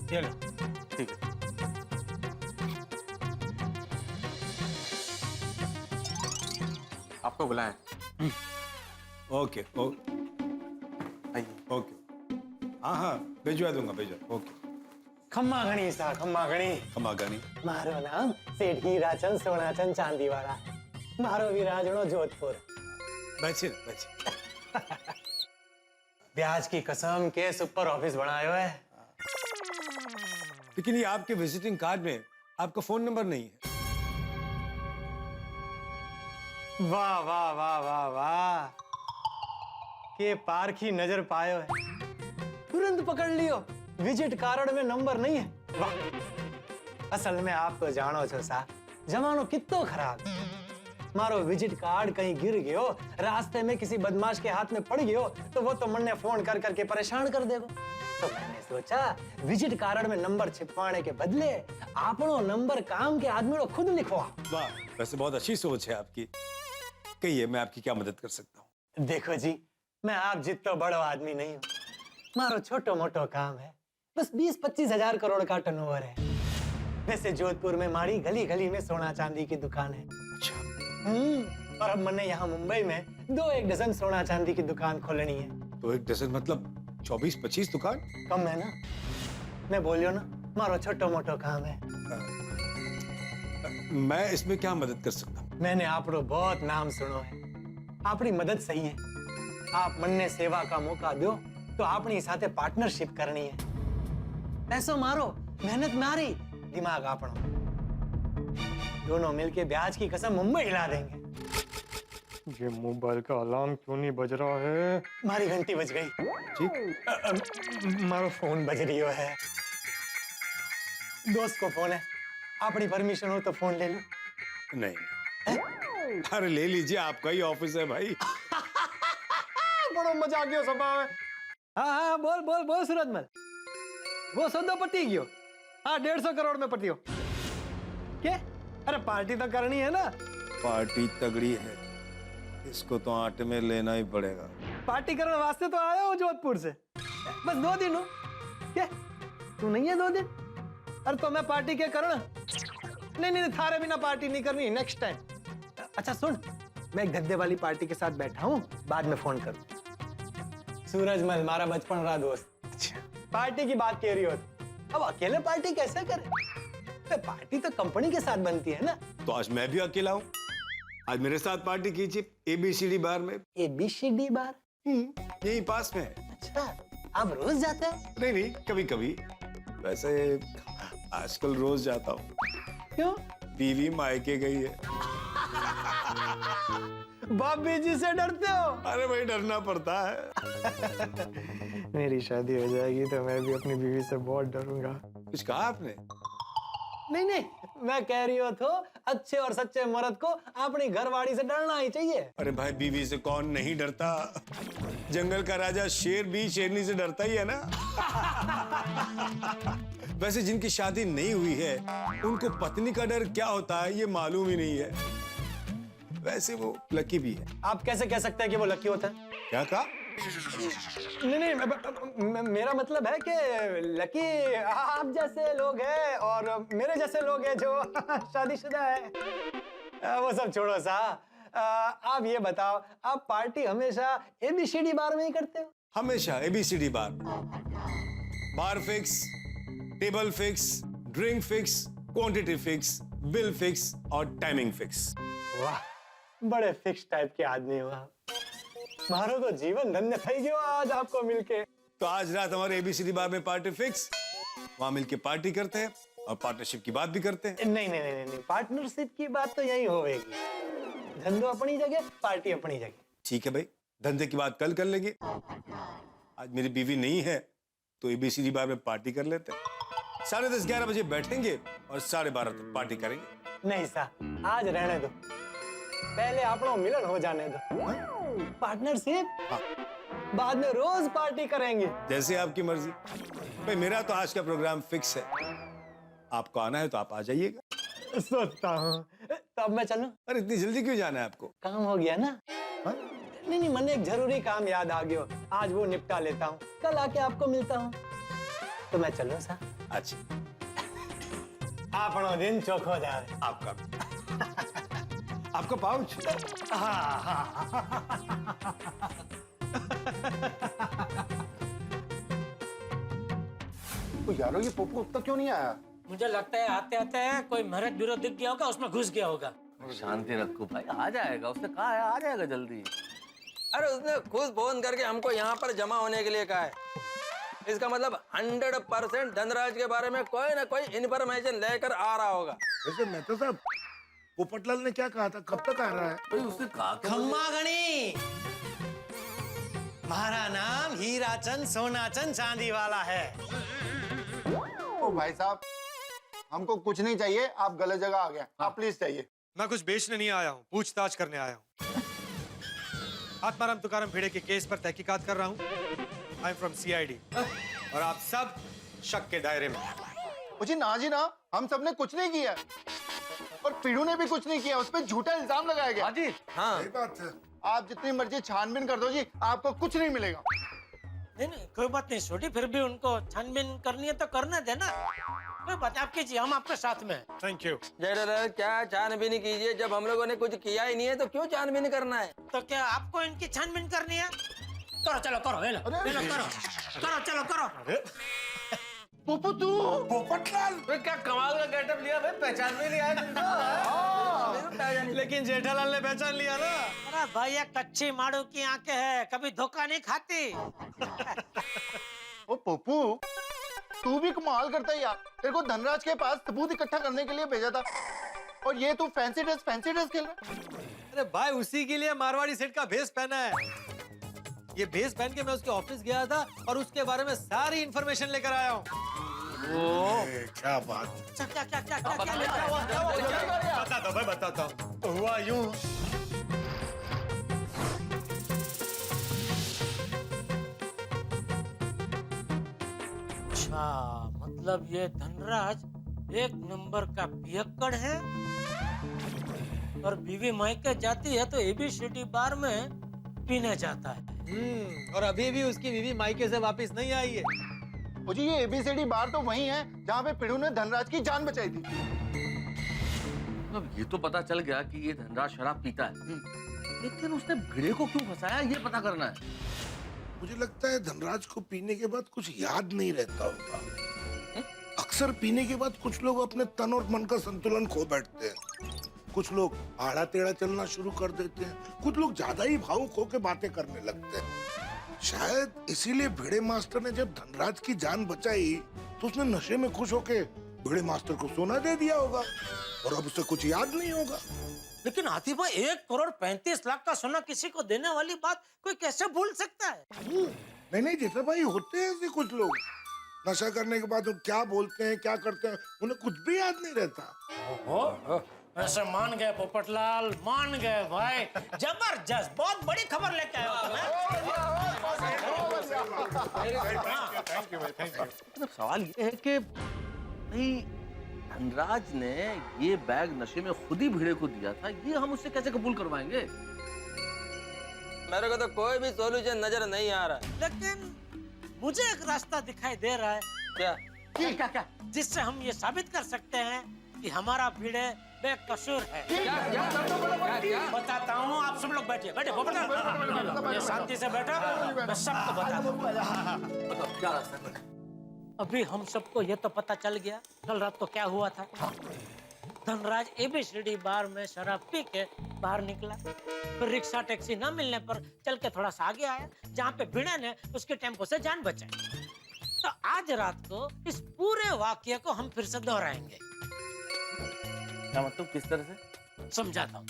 चलो। ठीक है। आपको बुलाया। ओके हाँ भिजवा दूंगा, भिजवा। ओके। खम्मा गणी सा, खम्मा गणी। खम्मा गणी। मारो नाम सेठ हीराचंद सोनाचंद चांदीवाड़ा। मारो विराजनो जोधपुर। बचे। ब्याज की कसम के सुपर ऑफिस बनायो है। लेकिन ये आपके विजिटिंग कार्ड में आपका फोन नंबर नहीं है। वाह वाह वाह वाह वाह, के पार की नजर पायो है। तुरंत पकड़ लियो। विजिट कार्ड में नंबर नहीं है। वाह, असल में आप तो जानो छो सा जमानो कितो खराब। मारो विजिट कार्ड कहीं गिर गयो, रास्ते में किसी बदमाश के हाथ में पड़ गयो तो वो तो मन ने फोन कर करके परेशान कर देगो। तो मैंने सोचा विजिट कार्ड में नंबर छिपवाने के बदले आपनो नंबर काम के आदमी को खुद लिखवा। वाह, वैसे बहुत अच्छी सोच है आपकी। कहिए, मैं आपकी क्या मदद कर सकता हूँ? देखो जी, मैं आप जितना बड़ो आदमी नहीं हूँ। मारो छोटो मोटो काम है, बस 20-25 हजार करोड़ का टर्नओवर है। वैसे जोधपुर में मारी गली गली में सोना चांदी की दुकान है। अच्छा। और अब मैंने यहाँ मुंबई में 2-1 डजन सोना चांदी की दुकान खोलनी है। तो 1 डजन मतलब 24-25 दुकान? कम है ना? मैं बोलियो ना, मारो छोटो मोटो काम है। मैं इसमें क्या मदद कर सकता हूँ? मैंने आपको बहुत नाम सुनो है, आपकी मदद सही है। आप मन ने सेवा का मौका दो तो अपनी साथे पार्टनरशिप करनी है। पैसो मारो, मेहनत मारी, दिमाग आपनो, दोनों मिलके ब्याज की कसम मुंबई हिला देंगे। ये मोबाइल का अलार्म क्यों नहीं बज रहा है? मारी घंटी बज गई जी। मारो फोन बज रही है। दोस्त को फोन है, अपनी परमिशन हो तो फोन ले लो। नहीं, अरे ले लीजिए, आपका ही ऑफिस है भाई। बड़ो मजाकियो स्वभाव है। हाँ हाँ, बोल बोल बोल सूरजमल, वो सौदा पटी गयो। हाँ, 150 करोड़ में पटियो। क्या? अरे पार्टी तो करनी है ना। पार्टी तगड़ी है, इसको तो आटे में लेना ही पड़ेगा। पार्टी करने वास्ते तो आया हूँ जोधपुर से, बस 2 दिन हो। क्या तू नहीं है 2 दिन? अरे तो मैं पार्टी क्या करना? नहीं नहीं, थारे बिना पार्टी नहीं करनी, नेक्स्ट टाइम। अच्छा सुन, मैं एक धद्दे वाली पार्टी के साथ बैठा हूँ, बाद में फोन करूँ। सूरजमल मारा बचपन रहा दोस्त। अच्छा, पार्टी की बात कह रही हो, अब अकेले पार्टी कैसे करे? पार्टी तो कंपनी के साथ बनती है ना। तो आज मैं भी अकेला हूँ, आज मेरे साथ पार्टी कीजिए ABCD बार में। ABCD बार? यही पास में है। अच्छा, आप रोज जाते हैं? नहीं नहीं, कभी कभी। वैसे आजकल रोज जाता हूँ। क्यों? बीवी मायके गई है। बाबी जी से डरते हो? अरे भाई, डरना पड़ता है। मेरी शादी हो जाएगी तो मैं भी अपनी बीवी से बहुत डरूंगा। कुछ कहा आपने? नहीं नहीं, मैं कह रही हूँ तो अच्छे और सच्चे मर्द को अपनी घरवाड़ी से डरना ही चाहिए। अरे भाई, बीवी से कौन नहीं डरता? जंगल का राजा शेर भी शेरनी से डरता ही है ना। वैसे जिनकी शादी नहीं हुई है उनको पत्नी का डर क्या होता है ये मालूम ही नहीं है। वैसे वो लकी भी है। आप कैसे कह सकते हैं कि वो लकी होता है? क्या कहा? नहीं नहीं, मेरा मतलब है कि लकी आप जैसे लोग हैं और मेरे जैसे लोग हैं जो शादीशुदा है। वो सब छोड़ो सा, आप ये बताओ, आप पार्टी हमेशा ABCD बार में ही करते हो? हमेशा ABCD bar. Bar fix, table fix, drink fix, quantity fix, bill fix और टाइमिंग फिक्स। वाह, बड़े फिक्स टाइप के आदमी हो आप। मारो तो जीवन धन्य थई गयो आज आपको मिलके। तो आज रात हमारे ABCD बार में पार्टी फिक्स, वहां मिलके पार्टी करते हैं और पार्टनरशिप की बात भी करते हैं। नहीं नहीं नहीं नहीं, पार्टनरशिप की बात तो यही होगी। धंधो अपनी जगह, पार्टी अपनी जगह। ठीक है भाई, धंधे की बात कल कर लेंगे। आज मेरी बीवी नहीं है तो ABCD बार में पार्टी कर लेते हैं। 10:30-11 बजे बैठेंगे और 12:30 तक पार्टी करेंगे। नहीं सा, आज रहने दो, पहले अपना मिलन हो जाने दो। पार्टनरशिप बाद में रोज पार्टी करेंगे। जैसे आपकी मर्जी भाई, मेरा तो आज का प्रोग्राम फिक्स है। आपको आना है तो आप आ जाइएगा। सोचता हूँ, तो अब मैं चलूं? अरे इतनी जल्दी क्यों जाना है आपको? काम हो गया ना? नहीं नहीं, मन एक जरूरी काम याद आ गया, आज वो निपटा लेता हूँ, कल आके आपको मिलता हूँ। तो मैं चलूं सा? अच्छा, आपनो दिन चोखो जाए। आपका आपका पाउच? यारो, ये पोपो अब तक क्यों नहीं आया? मुझे लगता है आते आते कोई मरद ब्यूरो दिख गया होगा, उसमें घुस गया होगा। शांति रखो भाई, आ जाएगा, उसने कहा है आ जाएगा जल्दी। अरे उसने खुद फोन करके हमको यहाँ पर जमा होने के लिए कहा है। इसका मतलब 100% धनराज के बारे में कोई ना कोई इन्फॉर्मेशन लेकर आ रहा होगा। वैसे मैं तो साहब, पोपटलाल ने क्या कहा था, कब तक आ रहा है? उसने कहा खम्मा गणी, हमारा नाम हीराचंद सोनाचंद चांदी वाला है। ओ भाई साहब, हमको कुछ नहीं चाहिए, आप गलत जगह आ गए। आप प्लीज चाहिए। मैं कुछ बेचने नहीं आया हूँ, पूछताछ करने आया हूँ। आत्माराम तुकाराम भिड़े के केस पर तहकीकात कर रहा हूँ। आई एम फ्रॉम सीआईडी और आप सब शक के दायरे में। जी ना, हम सबने कुछ नहीं किया और पीड़ू ने भी कुछ नहीं किया। उस पर झूठा इल्जाम लगाया गया। जी हाँ, सही बात है। आप जितनी मर्जी छानबीन कर दो जी, आपको कुछ नहीं मिलेगा। नहीं कोई बात नहीं छोटी, फिर भी उनको छानबीन करनी है तो करने देना। कोई बात आप कीजिए, हम आपके साथ में हैं। Thank you. जेठालाल क्या छानबीन कीजिए, जब हम लोगों ने कुछ किया ही नहीं है तो क्यों छानबीन करना है? तो क्या आपको इनकी छानबीन करनी है? करो चलो करो, ले लो, करो चलो करो। पोपू तू पोपटलाल, क्या कमाल का गेटअप लिया भाई, पहचान में नहीं आया तुमको। लेकिन जेठालाल ने पहचान लिया ना। अरे भैया कच्ची माड़ू की आंखें है, कभी धोखा नहीं खाती। ओ पोपू, तू भी कमाल करता है यार। तेरे को धनराज के पास सबूत इकट्ठा करने के लिए भेजा था और ये तू फैंसी ड्रेस खेल रहा है। अरे भाई उसी के लिए मारवाड़ी सेठ का भेष पहना है। ये भेष पहन के मैं उसके ऑफिस गया था और उसके बारे में सारी इंफॉर्मेशन लेकर आया हूँ। क्या बात। बताता हूँ भाई, बताता हूँ। तो हुआ यूं, अच्छा मतलब ये धनराज एक नंबर का पियक्कड़ है और बीवी मायके जाती है तो एबीसीडी बार में पीने जाता है। और अभी भी उसकी बीवी मायके से वापस नहीं आई है। जी ये एबीसीडी बार तो वही है जहाँ पे पीड़ू ने धनराज की जान बचाई थी। अब ये तो पता चल गया कि ये धनराज शराब पीता है, लेकिन उसने भिड़े को क्यों फंसाया ये पता करना है। मुझे लगता है धनराज को पीने के बाद कुछ याद नहीं रहता होगा। अक्सर पीने के बाद कुछ लोग अपने तन और मन का संतुलन खो बैठते हैं। कुछ लोग आड़ा टेढ़ा चलना शुरू कर देते हैं, कुछ लोग ज्यादा ही भावुक होकर बातें करने लगते हैं। शायद इसीलिए भिड़े मास्टर ने जब धनराज की जान बचाई तो उसने नशे में खुश होके भिड़े मास्टर को सोना दे दिया होगा और अब उसे कुछ याद नहीं होगा। लेकिन हाथी भाई 1,35,00,000 का सोना किसी को देने वाली बात कोई कैसे भूल सकता है? नहीं जेठा भाई, होते हैं ऐसे कुछ लोग। नशा करने के बाद वो क्या बोलते हैं क्या करते हैं उन्हें कुछ भी याद नहीं रहता। ऐसे मान गए पोपटलाल, मान गए भाई। जबरदस्त, बहुत बड़ी खबर लेके आए हो तुम्हें। सवाल ये है कि भाई धनराज ने ये बैग नशे में खुद ही भिड़े को दिया था, ये हम उससे कैसे कबूल करवाएंगे? मेरे को तो कोई भी सॉल्यूशन नजर नहीं आ रहा। लेकिन मुझे एक रास्ता दिखाई दे रहा है। क्या? जिससे हम ये साबित कर सकते हैं कि हमारा भिड़े बेकसूर है। बताता हूँ, आप सब लोग बैठिए। ये शांति से बैठो, मैं सबको बताता हूँ। क्या रास्ता है? अभी हम सबको ये तो पता चल गया कल रात को क्या हुआ था। धनराज एबीसीडी बार में शराब पी के बाहर निकला, फिर रिक्शा टैक्सी ना मिलने पर चल के थोड़ा सा आगे आया जहाँ पे भिड़े ने उसके टेम्पो से जान बचाई। तो आज रात को इस पूरे वाकये को हम फिर से दोहराएंगे। क्या मतलब, किस तरह से? समझाता हूँ।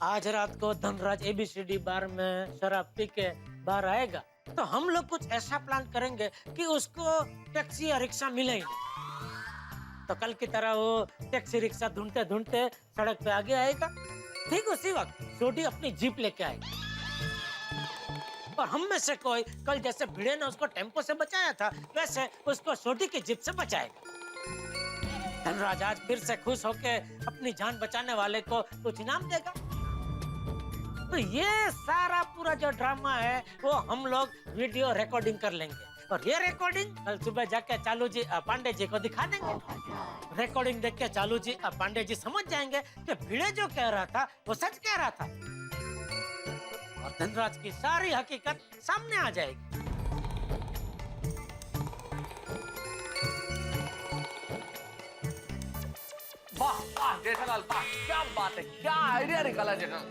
आज रात को धनराज एबीसीडी बार में शराब पी के बाहर आएगा तो हम लोग कुछ ऐसा प्लान करेंगे कि उसको टैक्सी या रिक्शा मिले ही नहीं। तो कल की तरह वो टैक्सी रिक्शा ढूंढते ढूंढते सड़क पे आगे आएगा। ठीक उसी वक्त छोटी अपनी जीप लेके आएगी और हम में से कोई कल जैसे भिड़े ने उसको टेम्पो से बचाया था वैसे उसको छोटी की जीप से बचाएगा। धनराज आज फिर से खुश होके अपनी जान बचाने वाले को कुछ इनाम देगा। तो ये सारा पूरा जो ड्रामा है वो हम लोग वीडियो रिकॉर्डिंग कर लेंगे और ये रिकॉर्डिंग कल सुबह जाके चालू जी पांडे जी को दिखा देंगे। रिकॉर्डिंग देख के चालू जी पांडे जी समझ जाएंगे कि भिड़े जो कह रहा था वो सच कह रहा था और धनराज की सारी हकीकत सामने आ जाएगी। वाह वाह जेठालाल, वाह क्या बात है, क्या आइडिया निकाला जेठालाल।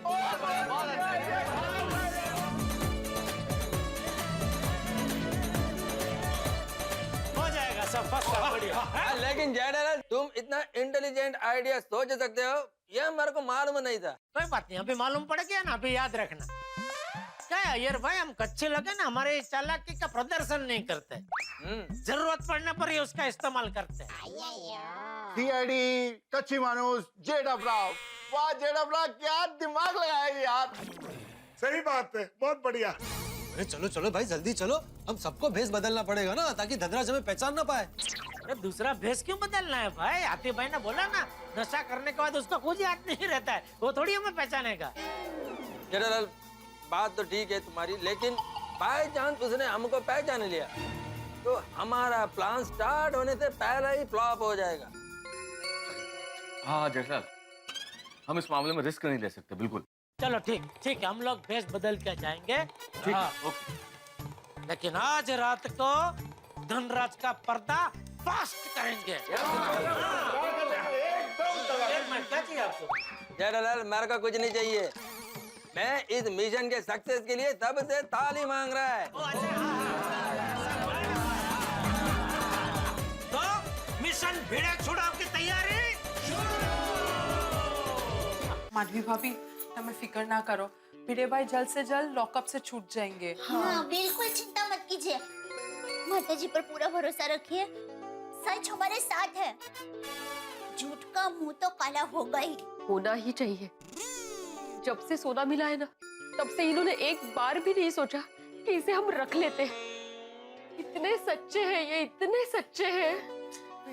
हो जाएगा सब फर्स्ट बढ़िया। लेकिन जेठालाल तुम इतना इंटेलिजेंट आइडिया सोच सकते हो ये मेरे को मालूम नहीं था। कोई बात नहीं, अभी मालूम पड़ गया ना, अभी याद रखना। क्या है अय्यर भाई, हम कच्चे लगे ना हमारे चालाकी का प्रदर्शन नहीं करते, जरूरत पड़ने पर ही उसका इस्तेमाल करते हैं। सीआईडी कच्ची मानुस जेडब्राव, वाह जेडब्राव क्या दिमाग लगाया यार। सही बात है, बहुत बढ़िया। अरे चलो चलो भाई जल्दी चलो, हम सबको भेष बदलना पड़ेगा ना ताकि धनराज हमें पहचान ना पाए। अरे दूसरा भेष क्यों बदलना है भाई? हाथी भाई ने बोला ना, नशा करने के बाद उसका कुछ याद नहीं रहता है, वो थोड़ी हमें पहचानेगा। जेठालाल बात तो ठीक है तुम्हारी, लेकिन बाय चांस उसने हमको पहचान लिया तो हमारा प्लान स्टार्ट होने से पहले ही फ्लॉप हो जाएगा। हाँ जेठालाल, हम इस मामले में रिस्क नहीं ले सकते बिल्कुल। चलो ठीक ठीक, हम लोग भेष बदल के जाएंगे। ठीक हाँ। है, ओके। लेकिन आज रात को धनराज का पर्दा फास्ट करेंगे। क्या चाहिए आपको? जेठालाल मेरे को कुछ नहीं चाहिए, मैं इस मिशन के सक्सेस के लिए तब से ताली मांग रहा है। तो मिशन भिड़े छुड़ाव की तैयारी। माधवी भाभी तुम्हें फिक्र ना करो, भिड़े भाई जल्द से जल्द लॉकअप से छूट जाएंगे। हाँ बिल्कुल चिंता मत कीजिए, माता जी पर पूरा भरोसा रखिए, सच हमारे साथ है, झूठ का मुंह तो काला होगा ही। होना ही चाहिए। जब से सोना मिला है ना, तब से इन्होंने एक बार भी नहीं सोचा कि इसे हम रख लेते। इतने सच्चे हैं ये, इतने सच्चे हैं।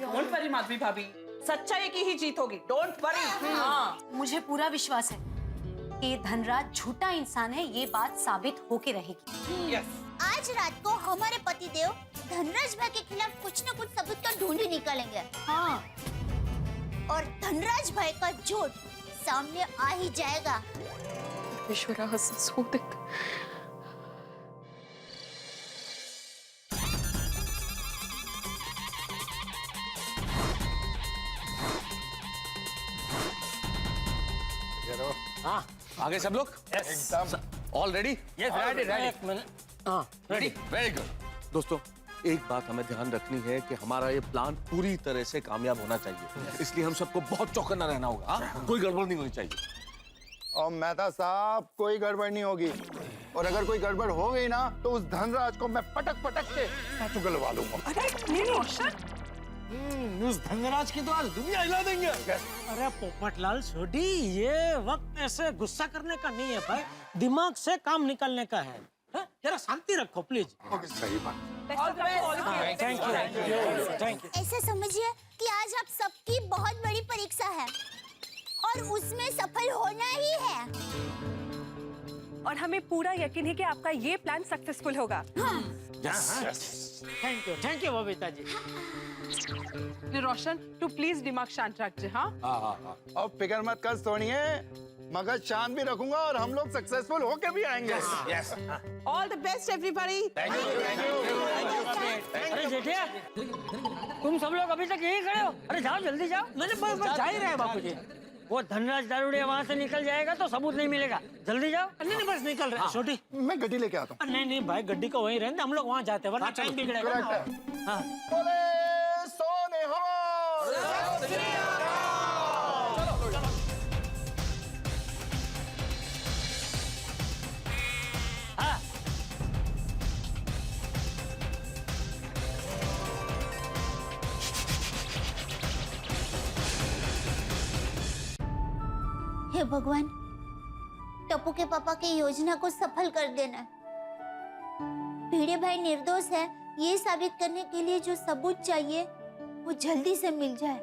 डोंट वरी माधवी भाभी, सच्चाई की ही जीत होगी, डोंट वरी। हाँ मुझे पूरा विश्वास है कि धनराज झूठा इंसान है, ये बात साबित होके रहेगी। आज रात को हमारे पतिदेव धनराज भाई के खिलाफ कुछ न कुछ सबूत तो ढूंढ ही निकालेंगे। हाँ, और धनराज भाई का झूठ सामने आ ही जाएगा। ईश्वरा हसूदित। हाँ, आगे सब लोग all ready? Yes ready ready. एक मिनट, हाँ रेडी, वेरी गुड। दोस्तों एक बात हमें ध्यान रखनी है कि हमारा ये प्लान पूरी तरह से कामयाब होना चाहिए, इसलिए हम सबको बहुत चौकन्ना रहना होगा। हाँ? कोई गड़बड़ नहीं होनी चाहिए। और मेहता साहब कोई गड़बड़ नहीं होगी, और अगर कोई गड़बड़ हो गई ना तो उस धनराज को मैं पटक पटक के साथ उगलवा लूंगा। अरे रोशन, उस धनराज की तो आज दुनिया हिला देंगे। अरे पोपटलाल छोटी, ये वक्त ऐसे गुस्सा करने का नहीं है भाई, दिमाग से काम निकालने का है। जरा शांति रखो प्लीज। सही बात। Thank you thank you. ऐसा समझिए कि आज आप सबकी बहुत बड़ी परीक्षा है और उसमें सफल होना ही है। और हमें पूरा यकीन है कि आपका ये प्लान सक्सेसफुल होगा। Thank you Babita ji. रोशन तू प्लीज दिमाग शांत रखिए। हाँ और फिक्र मत कर सोनिए, मगज शांत भी रखूंगा और हम लोग सक्सेसफुल होके भी आएंगे। All the best everybody. अरे जेठिया, तुम सब लोग अभी तक यहीं खड़े हो? अरे जाओ जल्दी जाओ। मैंने बस जा ही रहे बापू जी। वो धनराज दारूडिया वहाँ से निकल जाएगा तो सबूत नहीं मिलेगा, जल्दी जाओ। नहीं बस निकल रहे। छोटी मैं गड्डी लेके आता हूँ। नहीं भाई, गड्डी को वहीं रहने, हम लोग वहाँ जाते हैं वरना टाइम बिगड़ेगा। हाँ सोने हो। हे भगवान, टप्पू के पापा की योजना को सफल कर देना। भिड़े भाई निर्दोष है ये साबित करने के लिए जो सबूत चाहिए वो जल्दी से मिल जाए।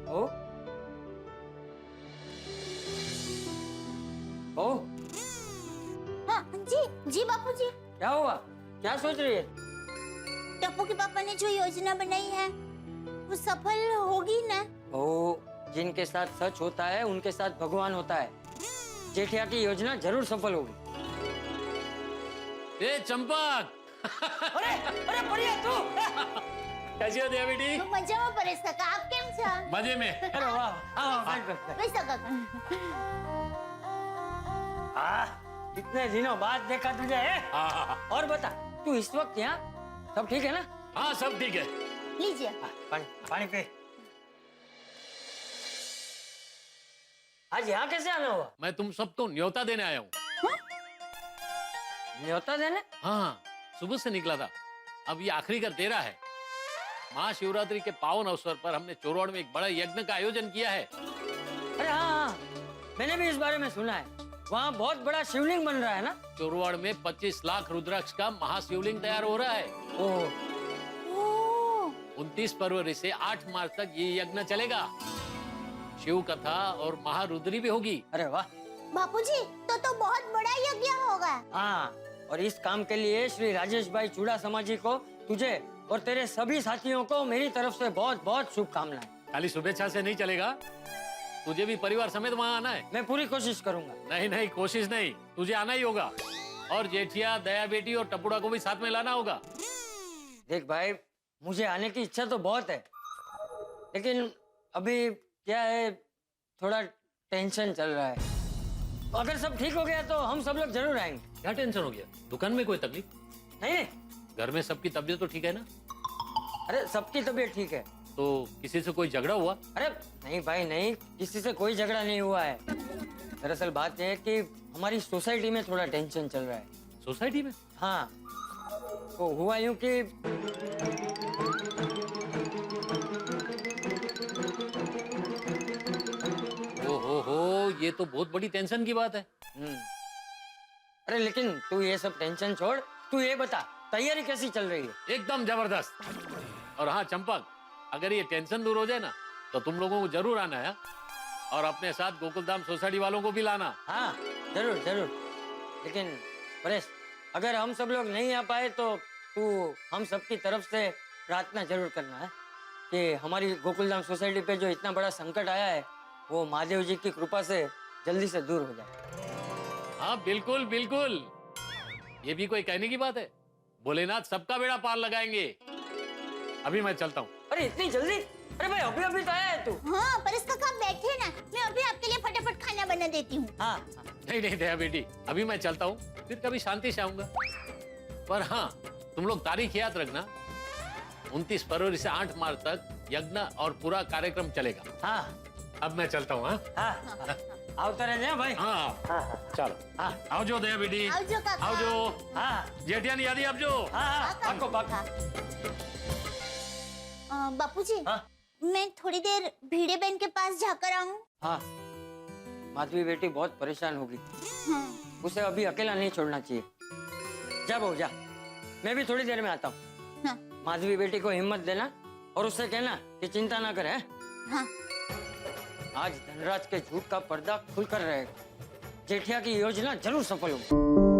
ओ हाँ जी बापूजी। क्या हुआ, क्या सोच रही है? टप्पू के पापा ने जो योजना बनाई है वो सफल होगी ना? ओ, जिनके साथ सच होता है उनके साथ भगवान होता है। जेठिया की योजना जरूर सफल होगी। ए चंपक। अरे अरे बढ़िया तू। कैसी हो देवी बेटी? तो मजाમાં પરેશ કાકા, આપ કેમ છો? मजे में। अरे वाह, आओ वैसा काका। इतने दिनों बाद देखा तुझे है? और बता, तू इस वक्त यहाँ सब ठीक है ना? हाँ सब ठीक है। लीजिए। पानी पानी पे। आज यहाँ कैसे आना हुआ? मैं तुम सबको न्योता देने आया हूँ। न्योता देने? हाँ, सुबह से निकला था। अब ये आखिरी का तेरा है। महाशिवरात्रि के पावन अवसर पर हमने चोरवाड़ में एक बड़ा यज्ञ का आयोजन किया है। अरे हाँ, मैंने भी इस बारे में सुना है। वहाँ बहुत बड़ा शिवलिंग बन रहा है ना? चोरवाड़ में 25 लाख रुद्राक्ष का महाशिवलिंग तैयार हो रहा है। ओह। 29 फरवरी से 8 मार्च तक ये यज्ञ चलेगा। शिव कथा और महारुद्री भी होगी। अरे वाह बापूजी, तो बहुत बड़ा यज्ञ होगा। हाँ, और इस काम के लिए श्री राजेश भाई चूड़ासमा जी को, तुझे और तेरे सभी साथियों को मेरी तरफ से बहुत बहुत शुभकामनाएं। खाली शुभेच्छा से नहीं चलेगा, तुझे भी परिवार समेत वहाँ आना है। मैं पूरी कोशिश करूंगा। नहीं नहीं, कोशिश नहीं, तुझे आना ही होगा। और जेठिया, दया बेटी और टपुड़ा को भी साथ में लाना होगा। देख भाई, मुझे आने की इच्छा तो बहुत है, लेकिन अभी क्या है, थोड़ा टेंशन चल रहा है। तो अगर सब ठीक हो गया तो हम सब लोग जरूर आएंगे। क्या टेंशन हो गया? दुकान में कोई तकलीफ? नहीं। घर में सबकी तबीयत तो ठीक है ना? अरे सबकी तबीयत ठीक है। तो किसी से कोई झगड़ा हुआ? अरे नहीं भाई नहीं, किसी से कोई झगड़ा नहीं हुआ है। दरअसल बात यह है कि हमारी सोसाइटी में थोड़ा टेंशन चल रहा है। सोसाइटी में? हाँ, तो हुआ यूं कि ओहो, ये तो बहुत बड़ी टेंशन की बात है। अरे लेकिन तू ये सब टेंशन छोड़, तू ये बता तैयारी कैसी चल रही है? एकदम जबरदस्त। और हाँ चंपक, अगर ये टेंशन दूर हो जाए ना तो तुम लोगों को जरूर आना है। और अपने साथ गोकुलधाम सोसाइटी वालों को भी लाना। हाँ जरूर जरूर। लेकिन परेश, अगर हम सब लोग नहीं आ पाए तो तू हम सबकी तरफ से प्रार्थना जरूर करना है कि हमारी गोकुलधाम सोसाइटी पे जो इतना बड़ा संकट आया है वो महादेव जी की कृपा से जल्दी से दूर हो जाए। हाँ बिल्कुल बिल्कुल, ये भी कोई कहने की बात है। भोलेनाथ सबका बेड़ा पार लगाएंगे। अभी मैं चलता हूँ। अरे इतनी जल्दी? अरे भाई अभी अभी तो आया है तू। हाँ, पर इसका काम बैठे ना, मैं अभी आपके लिए फटाफट खाना बना देती हूँ। हाँ। नहीं नहीं दया बेटी, अभी मैं चलता हूँ, फिर कभी शांति से आऊंगा। पर हाँ, तुम लोग तारीख याद रखना, 29 फरवरी से 8 मार्च तक यज्ञ और पूरा कार्यक्रम चलेगा। हाँ। अब मैं चलता हूँ। हाँ। आवता रहे भाई। हाँ चलो। हाँ आओ जो दया बेटी। आओ जो काका। आओ जो। हाँ जेठिया नहीं आदि अब जो। हाँ पक्को पक्का। बापूजी, मैं थोड़ी देर भिड़े बहन के पास जाकर आऊँ? हाँ, माधवी बेटी बहुत परेशान होगी। उसे अभी अकेला नहीं छोड़ना चाहिए। जा बहू जा, मैं भी थोड़ी देर में आता हूँ। हाँ। माधवी बेटी को हिम्मत देना और उससे कहना कि चिंता ना करे। हाँ। आज धनराज के झूठ का पर्दा खुलकर रहेगा। जेठिया की योजना जरूर सफल होगी।